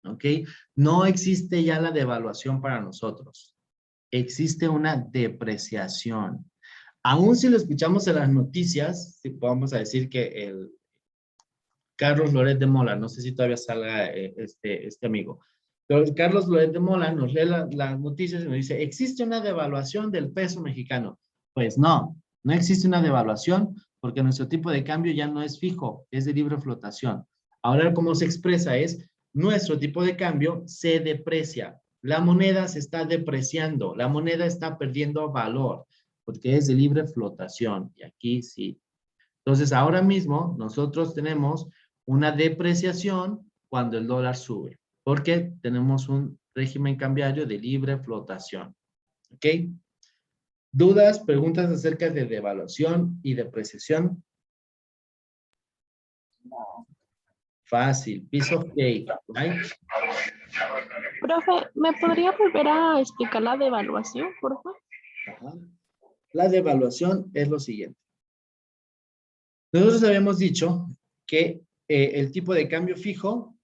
¿ok? No existe ya la devaluación para nosotros. Existe una depreciación. Aún si lo escuchamos en las noticias, vamos a decir que el Carlos Loret de Mola, no sé si todavía salga este amigo, pero el Carlos Loret de Mola nos lee las noticias y nos dice, ¿existe una devaluación del peso mexicano? Pues no, no existe una devaluación porque nuestro tipo de cambio ya no es fijo, es de libre flotación. Ahora, cómo se expresa es, nuestro tipo de cambio se deprecia. La moneda se está depreciando, la moneda está perdiendo valor porque es de libre flotación. Y aquí sí. Entonces, ahora mismo nosotros tenemos una depreciación cuando el dólar sube, porque tenemos un régimen cambiario de libre flotación. ¿Ok? ¿Dudas, preguntas acerca de devaluación y depreciación? Fácil, piece of cake, right? Profe, ¿me podría volver a explicar la devaluación, por favor? Ajá. La devaluación es lo siguiente. Nosotros habíamos dicho que el tipo de cambio fijo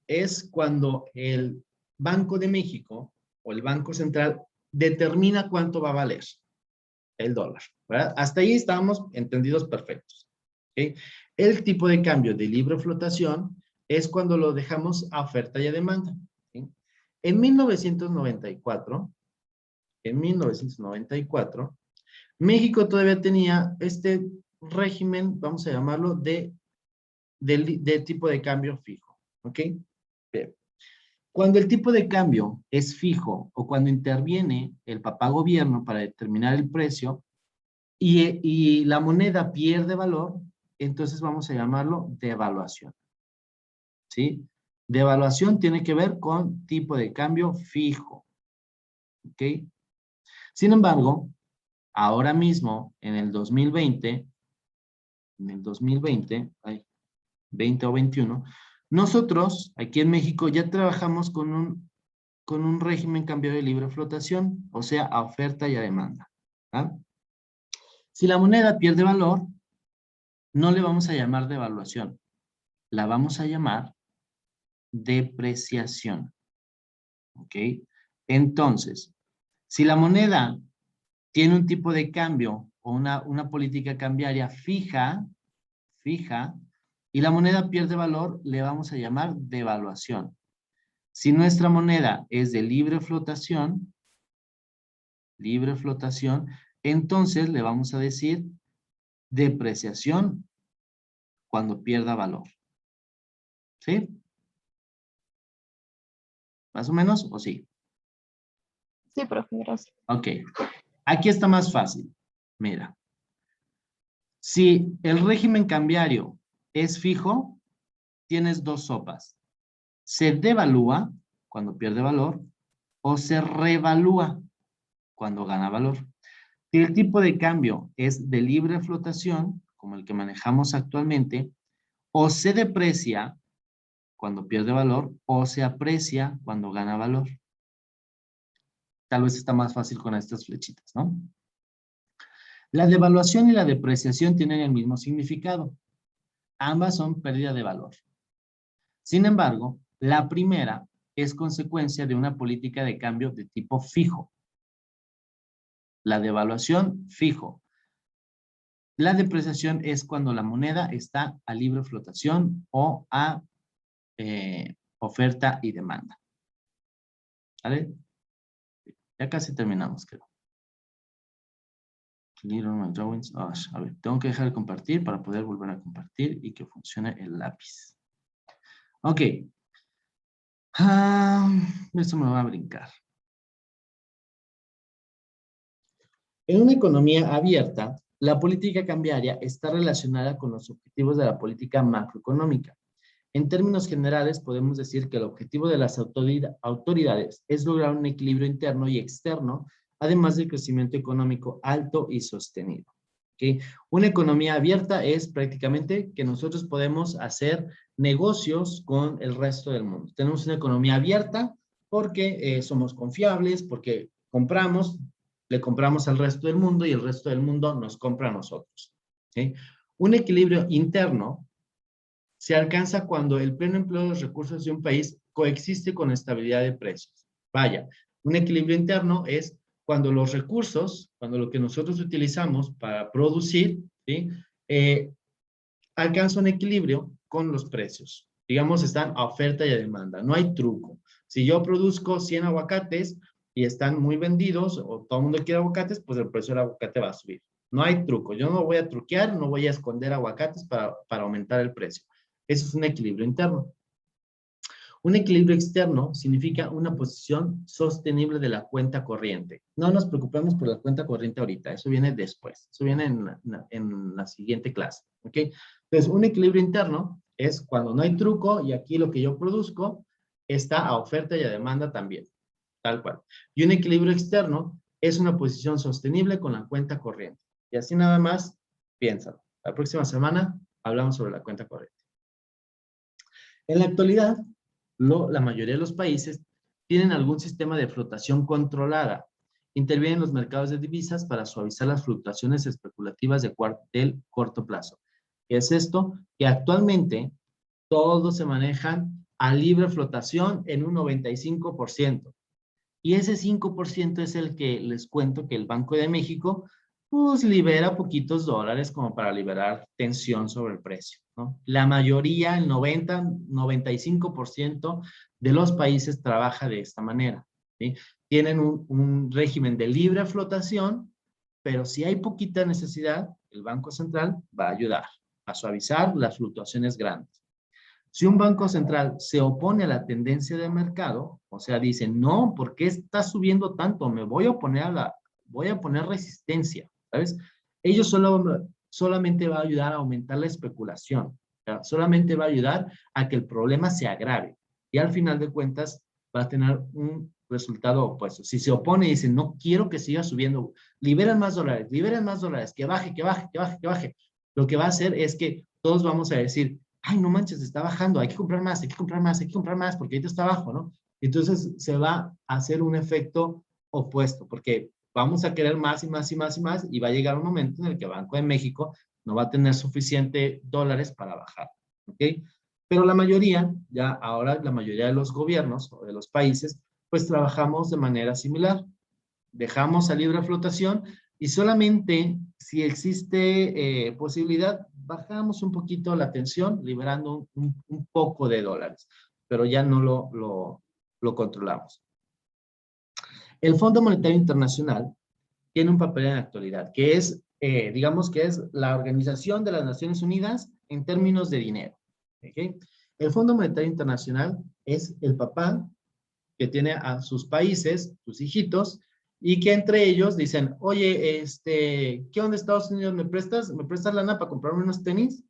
es cuando el Banco de México o el Banco Central determina cuánto va a valer el dólar, ¿verdad? Hasta ahí estábamos entendidos perfectos. ¿Okay? El tipo de cambio de libre flotación es cuando lo dejamos a oferta y a demanda. ¿Sí? En 1994, México todavía tenía este régimen, vamos a llamarlo, de tipo de cambio fijo. ¿Ok? Bien. Cuando el tipo de cambio es fijo o cuando interviene el papá gobierno para determinar el precio y la moneda pierde valor, entonces vamos a llamarlo devaluación. ¿Sí? Devaluación tiene que ver con tipo de cambio fijo. ¿Ok? Sin embargo, ahora mismo, en el 2020, 20 o 21, nosotros aquí en México ya trabajamos con un régimen cambiario de libre flotación, o sea, a oferta y a demanda. ¿Ah? Si la moneda pierde valor, no le vamos a llamar devaluación, la vamos a llamar depreciación. ¿Ok? Entonces, si la moneda tiene un tipo de cambio o una política cambiaria fija, y la moneda pierde valor, le vamos a llamar devaluación. Si nuestra moneda es de libre flotación, entonces le vamos a decir depreciación cuando pierda valor. ¿Sí? ¿Más o menos o sí? Sí, profe, gracias. Ok. Aquí está más fácil. Mira. Si el régimen cambiario es fijo, tienes dos sopas. Se devalúa cuando pierde valor o se revalúa cuando gana valor. Si el tipo de cambio es de libre flotación, como el que manejamos actualmente, o se deprecia cuando pierde valor o se aprecia cuando gana valor. Tal vez está más fácil con estas flechitas, ¿no? La devaluación y la depreciación tienen el mismo significado. Ambas son pérdida de valor. Sin embargo, la primera es consecuencia de una política de cambio de tipo fijo. La devaluación, fijo. La depreciación es cuando la moneda está a libre flotación o a oferta y demanda. ¿Vale? Ya casi terminamos, creo. A ver, tengo que dejar de compartir para poder volver a compartir y que funcione el lápiz. Ok. Esto me va a brincar. En una economía abierta, la política cambiaria está relacionada con los objetivos de la política macroeconómica. En términos generales, podemos decir que el objetivo de las autoridades es lograr un equilibrio interno y externo, además del crecimiento económico alto y sostenido. ¿Okay? Una economía abierta es prácticamente que nosotros podemos hacer negocios con el resto del mundo. Tenemos una economía abierta porque somos confiables, porque le compramos al resto del mundo y el resto del mundo nos compra a nosotros. ¿Okay? Un equilibrio interno se alcanza cuando el pleno empleo de los recursos de un país coexiste con estabilidad de precios. Vaya, un equilibrio interno es cuando los recursos, cuando lo que nosotros utilizamos para producir, ¿sí? Alcanza un equilibrio con los precios. Digamos, están a oferta y a demanda. No hay truco. Si yo produzco 100 aguacates y están muy vendidos o todo el mundo quiere aguacates, pues el precio del aguacate va a subir. No hay truco. Yo no voy a truquear, no voy a esconder aguacates para aumentar el precio. Eso es un equilibrio interno. Un equilibrio externo significa una posición sostenible de la cuenta corriente. No nos preocupemos por la cuenta corriente ahorita, eso viene después, eso viene en la siguiente clase, ¿ok? Entonces, un equilibrio interno es cuando no hay truco y aquí lo que yo produzco está a oferta y a demanda también, tal cual. Y un equilibrio externo es una posición sostenible con la cuenta corriente. Y así nada más, piénsalo. La próxima semana hablamos sobre la cuenta corriente. En la actualidad, la mayoría de los países tienen algún sistema de flotación controlada. Intervienen los mercados de divisas para suavizar las fluctuaciones especulativas del corto plazo. ¿Qué es esto? Que actualmente todos se manejan a libre flotación en un 95%. Y ese 5% es el que les cuento que el Banco de México pues libera poquitos dólares como para liberar tensión sobre el precio, ¿no? La mayoría, el 95% de los países trabaja de esta manera, ¿sí? Tienen un régimen de libre flotación, pero si hay poquita necesidad, el Banco Central va a ayudar a suavizar las fluctuaciones grandes. Si un banco central se opone a la tendencia del mercado, o sea, dice, no, ¿por qué está subiendo tanto? Me voy a oponer voy a poner resistencia, ¿sabes? Ellos solamente va a ayudar a aumentar la especulación, ¿ya? Solamente va a ayudar a que el problema se agrave. Y al final de cuentas va a tener un resultado opuesto. Si se opone y dice, no quiero que siga subiendo, liberen más dólares, que baje, que baje, que baje, que baje. Lo que va a hacer es que todos vamos a decir, ay, no manches, está bajando, hay que comprar más, hay que comprar más, hay que comprar más, porque ahorita está bajo, ¿no? Entonces se va a hacer un efecto opuesto, porque vamos a querer más y más y más y más, y va a llegar un momento en el que Banco de México no va a tener suficiente dólares para bajar, ¿ok? Pero la mayoría, ya ahora la mayoría de los gobiernos o de los países, pues trabajamos de manera similar. Dejamos a libre flotación y solamente si existe posibilidad, bajamos un poquito la tensión, liberando un poco de dólares, pero ya no lo controlamos. El Fondo Monetario Internacional tiene un papel en la actualidad, que es, digamos que es la Organización de las Naciones Unidas en términos de dinero. ¿Okay? El Fondo Monetario Internacional es el papá que tiene a sus países, sus hijitos, y que entre ellos dicen, oye, ¿qué onda Estados Unidos? ¿Me prestas lana para comprarme unos tenis?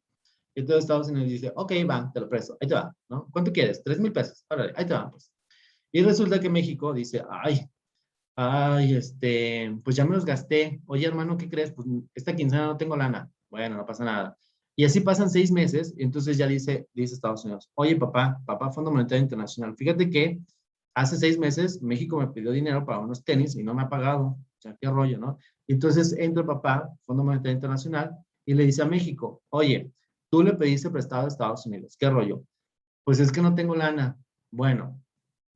Y entonces Estados Unidos dice, ok, va, te lo presto, ahí te va, ¿no? ¿Cuánto quieres? 3,000 pesos, órale, ahí te va, pues. Y resulta que México dice, pues ya me los gasté. Oye, hermano, ¿qué crees? Pues esta quincena no tengo lana. Bueno, no pasa nada. Y así pasan 6 meses, y entonces ya dice Estados Unidos, oye, papá, Fondo Monetario Internacional, fíjate que hace 6 meses México me pidió dinero para unos tenis y no me ha pagado. O sea, qué rollo, ¿no? Y entonces entra el papá, Fondo Monetario Internacional, y le dice a México, oye, tú le pediste prestado a Estados Unidos, ¿qué rollo? Pues es que no tengo lana. Bueno,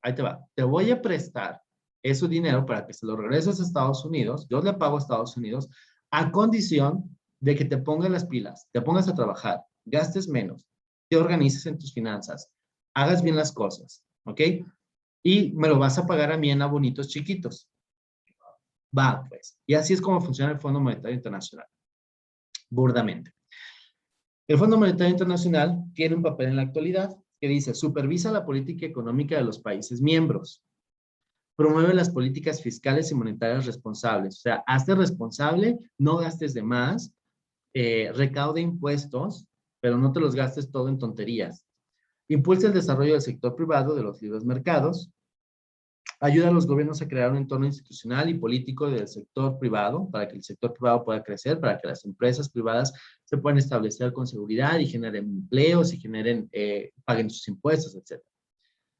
ahí te va. Te voy a prestar ese dinero para que se lo regreses a Estados Unidos. Yo le pago a Estados Unidos a condición de que te pongas las pilas, te pongas a trabajar, gastes menos, te organices en tus finanzas, hagas bien las cosas, ¿ok? Y me lo vas a pagar a mí en abonitos chiquitos. Va, pues. Y así es como funciona el Fondo Monetario Internacional. Burdamente. El Fondo Monetario Internacional tiene un papel en la actualidad que dice, supervisa la política económica de los países miembros, promueve las políticas fiscales y monetarias responsables. O sea, hazte responsable, no gastes de más, recaude impuestos, pero no te los gastes todo en tonterías. Impulsa el desarrollo del sector privado de los libres mercados. Ayuda a los gobiernos a crear un entorno institucional y político del sector privado para que el sector privado pueda crecer, para que las empresas privadas se puedan establecer con seguridad y generen empleos y paguen sus impuestos, etc.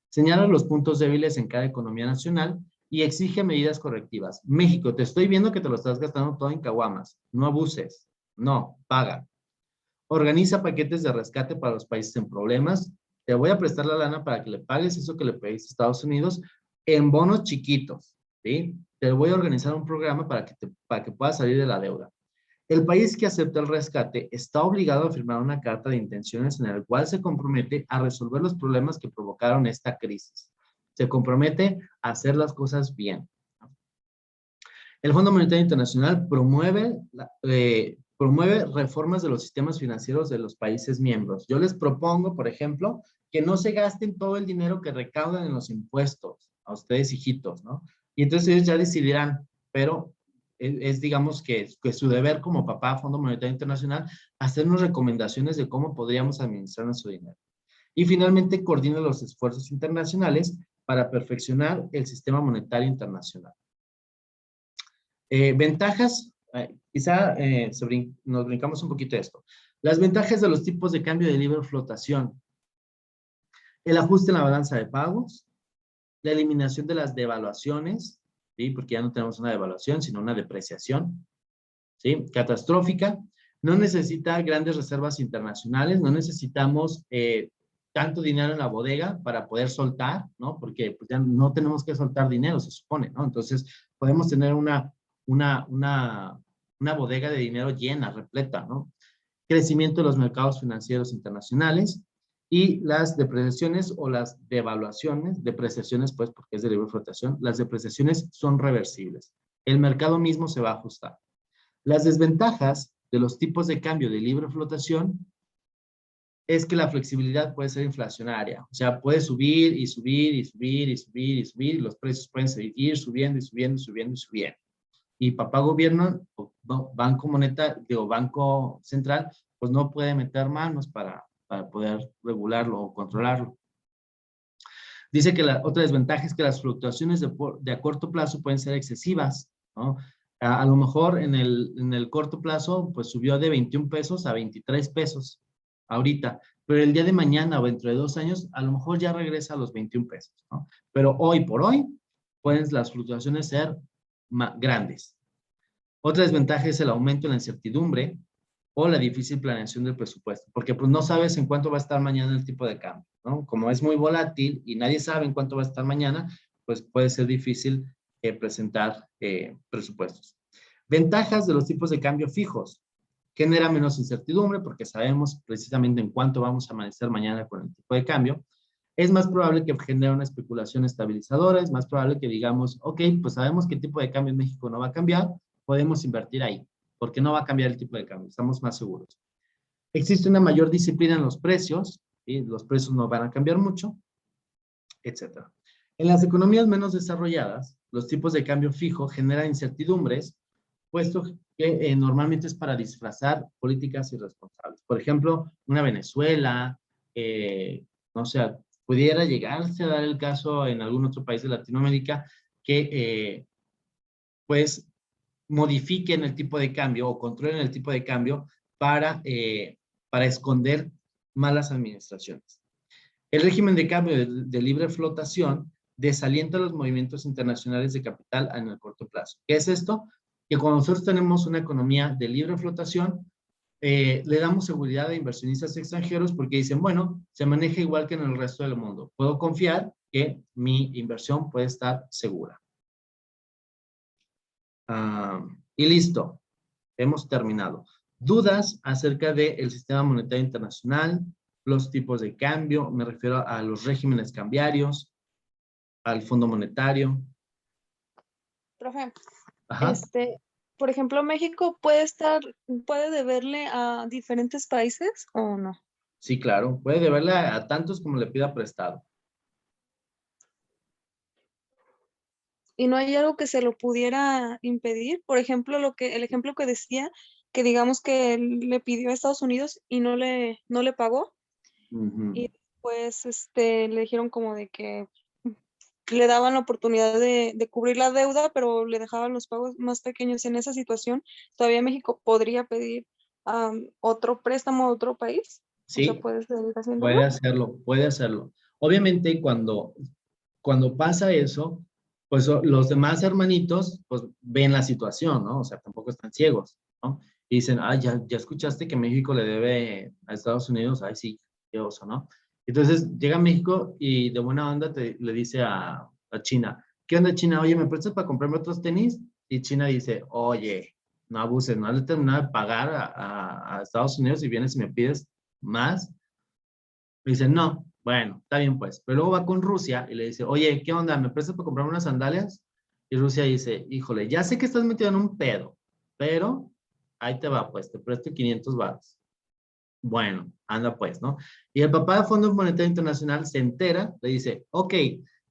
Señala los puntos débiles en cada economía nacional y exige medidas correctivas. México, te estoy viendo que te lo estás gastando todo en caguamas. No abuses. No, paga. Organiza paquetes de rescate para los países en problemas. Te voy a prestar la lana para que le pagues eso que le pediste a Estados Unidos en bonos chiquitos, ¿sí? te voy a organizar un programa para que puedas salir de la deuda. El país que acepta el rescate está obligado a firmar una carta de intenciones en la cual se compromete a resolver los problemas que provocaron esta crisis. Se compromete a hacer las cosas bien. El Fondo Monetario Internacional promueve reformas de los sistemas financieros de los países miembros. Yo les propongo, por ejemplo, que no se gasten todo el dinero que recaudan en los impuestos a ustedes, hijitos, ¿no? Y entonces ellos ya decidirán, pero digamos que su deber como papá, Fondo Monetario Internacional, hacernos recomendaciones de cómo podríamos administrar nuestro dinero. Y finalmente, coordina los esfuerzos internacionales para perfeccionar el sistema monetario internacional. Ventajas, quizá nos brincamos un poquito de esto. Las ventajas de los tipos de cambio de libre flotación. El ajuste en la balanza de pagos, la eliminación de las devaluaciones, ¿sí? Porque ya no tenemos una devaluación, sino una depreciación, ¿sí? Catastrófica. No necesita grandes reservas internacionales, no necesitamos tanto dinero en la bodega para poder soltar, ¿no? Porque pues, ya no tenemos que soltar dinero, se supone, ¿no? Entonces, podemos tener una bodega de dinero llena, repleta, ¿no? Crecimiento de los mercados financieros internacionales y las depreciaciones o las devaluaciones, depreciaciones pues porque es de libre flotación, las depreciaciones son reversibles. El mercado mismo se va a ajustar. Las desventajas de los tipos de cambio de libre flotación es que la flexibilidad puede ser inflacionaria. O sea, puede subir y subir y subir y subir y subir y los precios pueden seguir subiendo y subiendo y subiendo y subiendo. Y papá gobierno, Banco Central, pues no puede meter manos para poder regularlo o controlarlo. Dice que la otra desventaja es que las fluctuaciones de a corto plazo pueden ser excesivas, ¿no? A lo mejor en el corto plazo, pues subió de 21 pesos a 23 pesos ahorita, pero el día de mañana o dentro de 2 años, a lo mejor ya regresa a los 21 pesos, ¿no? Pero hoy por hoy, pueden las fluctuaciones ser grandes. Otra desventaja es el aumento en la incertidumbre o la difícil planeación del presupuesto, porque pues no sabes en cuánto va a estar mañana el tipo de cambio, ¿no? Como es muy volátil y nadie sabe en cuánto va a estar mañana, pues puede ser difícil presentar presupuestos. Ventajas de los tipos de cambio fijos. Genera menos incertidumbre porque sabemos precisamente en cuánto vamos a amanecer mañana con el tipo de cambio. Es más probable que genere una especulación estabilizadora, es más probable que digamos, ok, pues sabemos que el tipo de cambio en México no va a cambiar, podemos invertir ahí, porque no va a cambiar el tipo de cambio, estamos más seguros. Existe una mayor disciplina en los precios, ¿sí? Los precios no van a cambiar mucho, etc. En las economías menos desarrolladas, los tipos de cambio fijo generan incertidumbres, puesto que normalmente es para disfrazar políticas irresponsables. Por ejemplo, una Venezuela, no sé, pudiera llegarse a dar el caso en algún otro país de Latinoamérica que, pues, modifiquen el tipo de cambio o controlen el tipo de cambio para esconder malas administraciones. El régimen de cambio de libre flotación desalienta los movimientos internacionales de capital en el corto plazo. ¿Qué es esto? Que cuando nosotros tenemos una economía de libre flotación, le damos seguridad a inversionistas extranjeros porque dicen, bueno, se maneja igual que en el resto del mundo. Puedo confiar que mi inversión puede estar segura. Y listo, hemos terminado. ¿Dudas acerca del sistema monetario internacional, los tipos de cambio? Me refiero a los regímenes cambiarios, al Fondo Monetario. Profe, Ajá. por ejemplo, ¿México puede deberle a diferentes países o no? Sí, claro, puede deberle a tantos como le pida prestado. ¿Y no hay algo que se lo pudiera impedir? Por ejemplo, el ejemplo que decía, que digamos que él le pidió a Estados Unidos y no le pagó, Ujú. y después le dijeron como de que le daban la oportunidad de cubrir la deuda, pero le dejaban los pagos más pequeños. En esa situación, ¿todavía México podría pedir otro préstamo a otro país? O sea, Sí, ¿puede seguir haciéndolo? puede hacerlo, puede hacerlo. Obviamente, cuando pasa eso, pues los demás hermanitos, pues ven la situación, ¿no? O sea, tampoco están ciegos, ¿no? Y dicen, ah, ya escuchaste que México le debe a Estados Unidos, ay, sí, qué oso, ¿no? Entonces, llega a México y de buena onda le dice a China, ¿qué onda, China? Oye, ¿me prestas para comprarme otros tenis? Y China dice, oye, no abuses, no has terminado de pagar a Estados Unidos y vienes y me pides más. Me dice, no, bueno, está bien pues. Pero luego va con Rusia y le dice, oye, ¿qué onda? ¿Me prestas para comprarme unas sandalias? Y Rusia dice, híjole, ya sé que estás metido en un pedo, pero ahí te va pues, te presto 500 baros. Bueno, anda pues, ¿no? Y el papá del Fondo Monetario Internacional se entera, le dice, ok,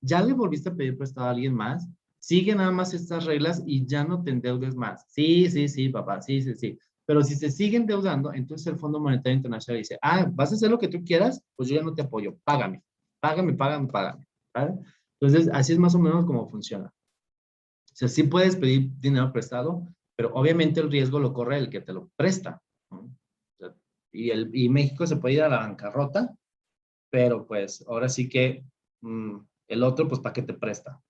ya le volviste a pedir prestado a alguien más, sigue nada más estas reglas y ya no te endeudes más. Sí, sí, sí, papá, sí, sí, sí. Pero si se sigue endeudando, entonces el Fondo Monetario Internacional dice, ¿vas a hacer lo que tú quieras? Pues yo ya no te apoyo, págame, págame, págame, págame. ¿Vale? Entonces, así es más o menos como funciona. O sea, sí puedes pedir dinero prestado, pero obviamente el riesgo lo corre el que te lo presta, ¿no? O sea, y México se puede ir a la bancarrota, pero pues ahora sí que el otro, pues, ¿para qué te presta?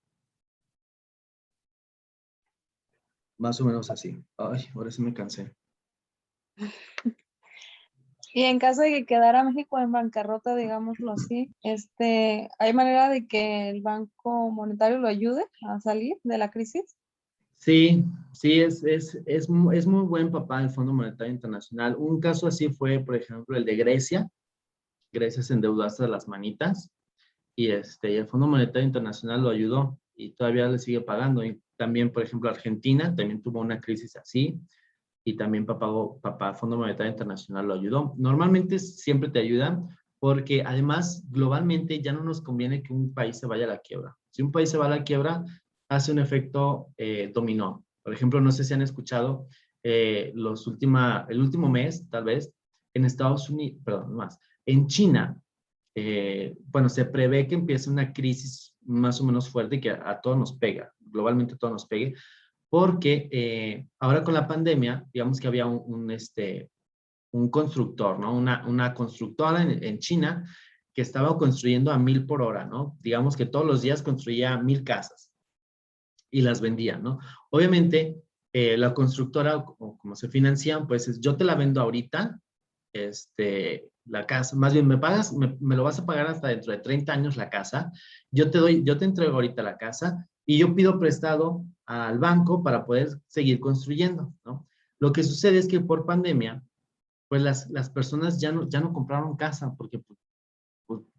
Más o menos así. Ay, ahora sí me cansé. Y en caso de que quedara México en bancarrota, digámoslo así, ¿hay manera de que el Banco Monetario lo ayude a salir de la crisis? Sí, sí, es muy buen papá el Fondo Monetario Internacional. Un caso así fue, por ejemplo, el de Grecia. Grecia se endeudó hasta las manitas y el Fondo Monetario Internacional lo ayudó y todavía le sigue pagando. Y también, por ejemplo, Argentina también tuvo una crisis así y también papá Fondo Monetario Internacional lo ayudó. Normalmente siempre te ayudan porque además globalmente ya no nos conviene que un país se vaya a la quiebra. Si un país se va a la quiebra, hace un efecto dominó. Por ejemplo, no sé si han escuchado el último mes, tal vez, en Estados Unidos, perdón, más, en China, bueno, se prevé que empiece una crisis más o menos fuerte y que a todos nos pega, globalmente a todos nos pegue, porque ahora con la pandemia, digamos que había un constructor, ¿no? Una constructora en China que estaba construyendo a 1000 por hora, ¿no? Digamos que todos los días construía 1000 casas y las vendía, ¿no? Obviamente, la constructora, o como se financian, pues yo te la vendo ahorita, la casa, más bien me lo vas a pagar hasta dentro de 30 años la casa, yo te entrego ahorita la casa y yo pido prestado al banco para poder seguir construyendo, ¿no? Lo que sucede es que por pandemia, pues las personas ya no compraron casa porque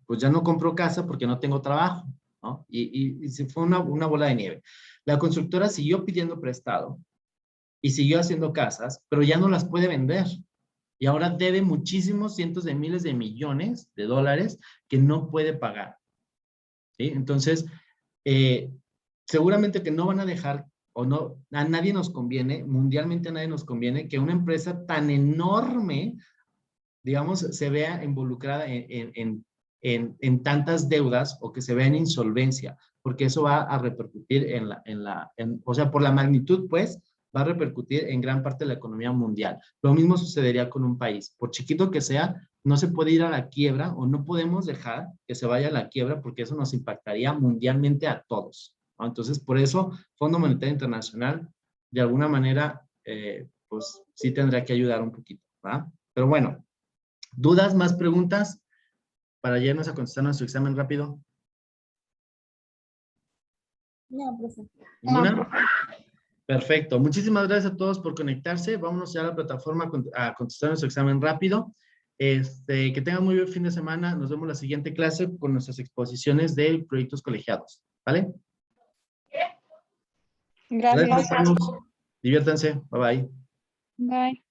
pues ya no compro casa porque no tengo trabajo, ¿no? Y se fue una bola de nieve. La constructora siguió pidiendo prestado y siguió haciendo casas, pero ya no las puede vender. Y ahora debe muchísimos cientos de miles de millones de dólares que no puede pagar. ¿Sí? Entonces, seguramente que no van a dejar, o no, a nadie nos conviene, mundialmente a nadie nos conviene, que una empresa tan enorme, digamos, se vea involucrada en tantas deudas o que se vea en insolvencia, porque eso va a repercutir o sea, por la magnitud, pues, va a repercutir en gran parte de la economía mundial. Lo mismo sucedería con un país. Por chiquito que sea, no se puede ir a la quiebra o no podemos dejar que se vaya a la quiebra porque eso nos impactaría mundialmente a todos, ¿no? Entonces, por eso, Fondo Monetario Internacional, de alguna manera, pues sí tendrá que ayudar un poquito, ¿va? Pero bueno, ¿dudas, más preguntas para ya irnos a contestar nuestro examen rápido? No, profe. ¿Ninguna? Perfecto. Muchísimas gracias a todos por conectarse. Vámonos ya a la plataforma a contestar nuestro examen rápido. Que tengan muy buen fin de semana. Nos vemos en la siguiente clase con nuestras exposiciones de proyectos colegiados. ¿Vale? Gracias. Gracias a todos. Diviértanse. Bye bye. Bye.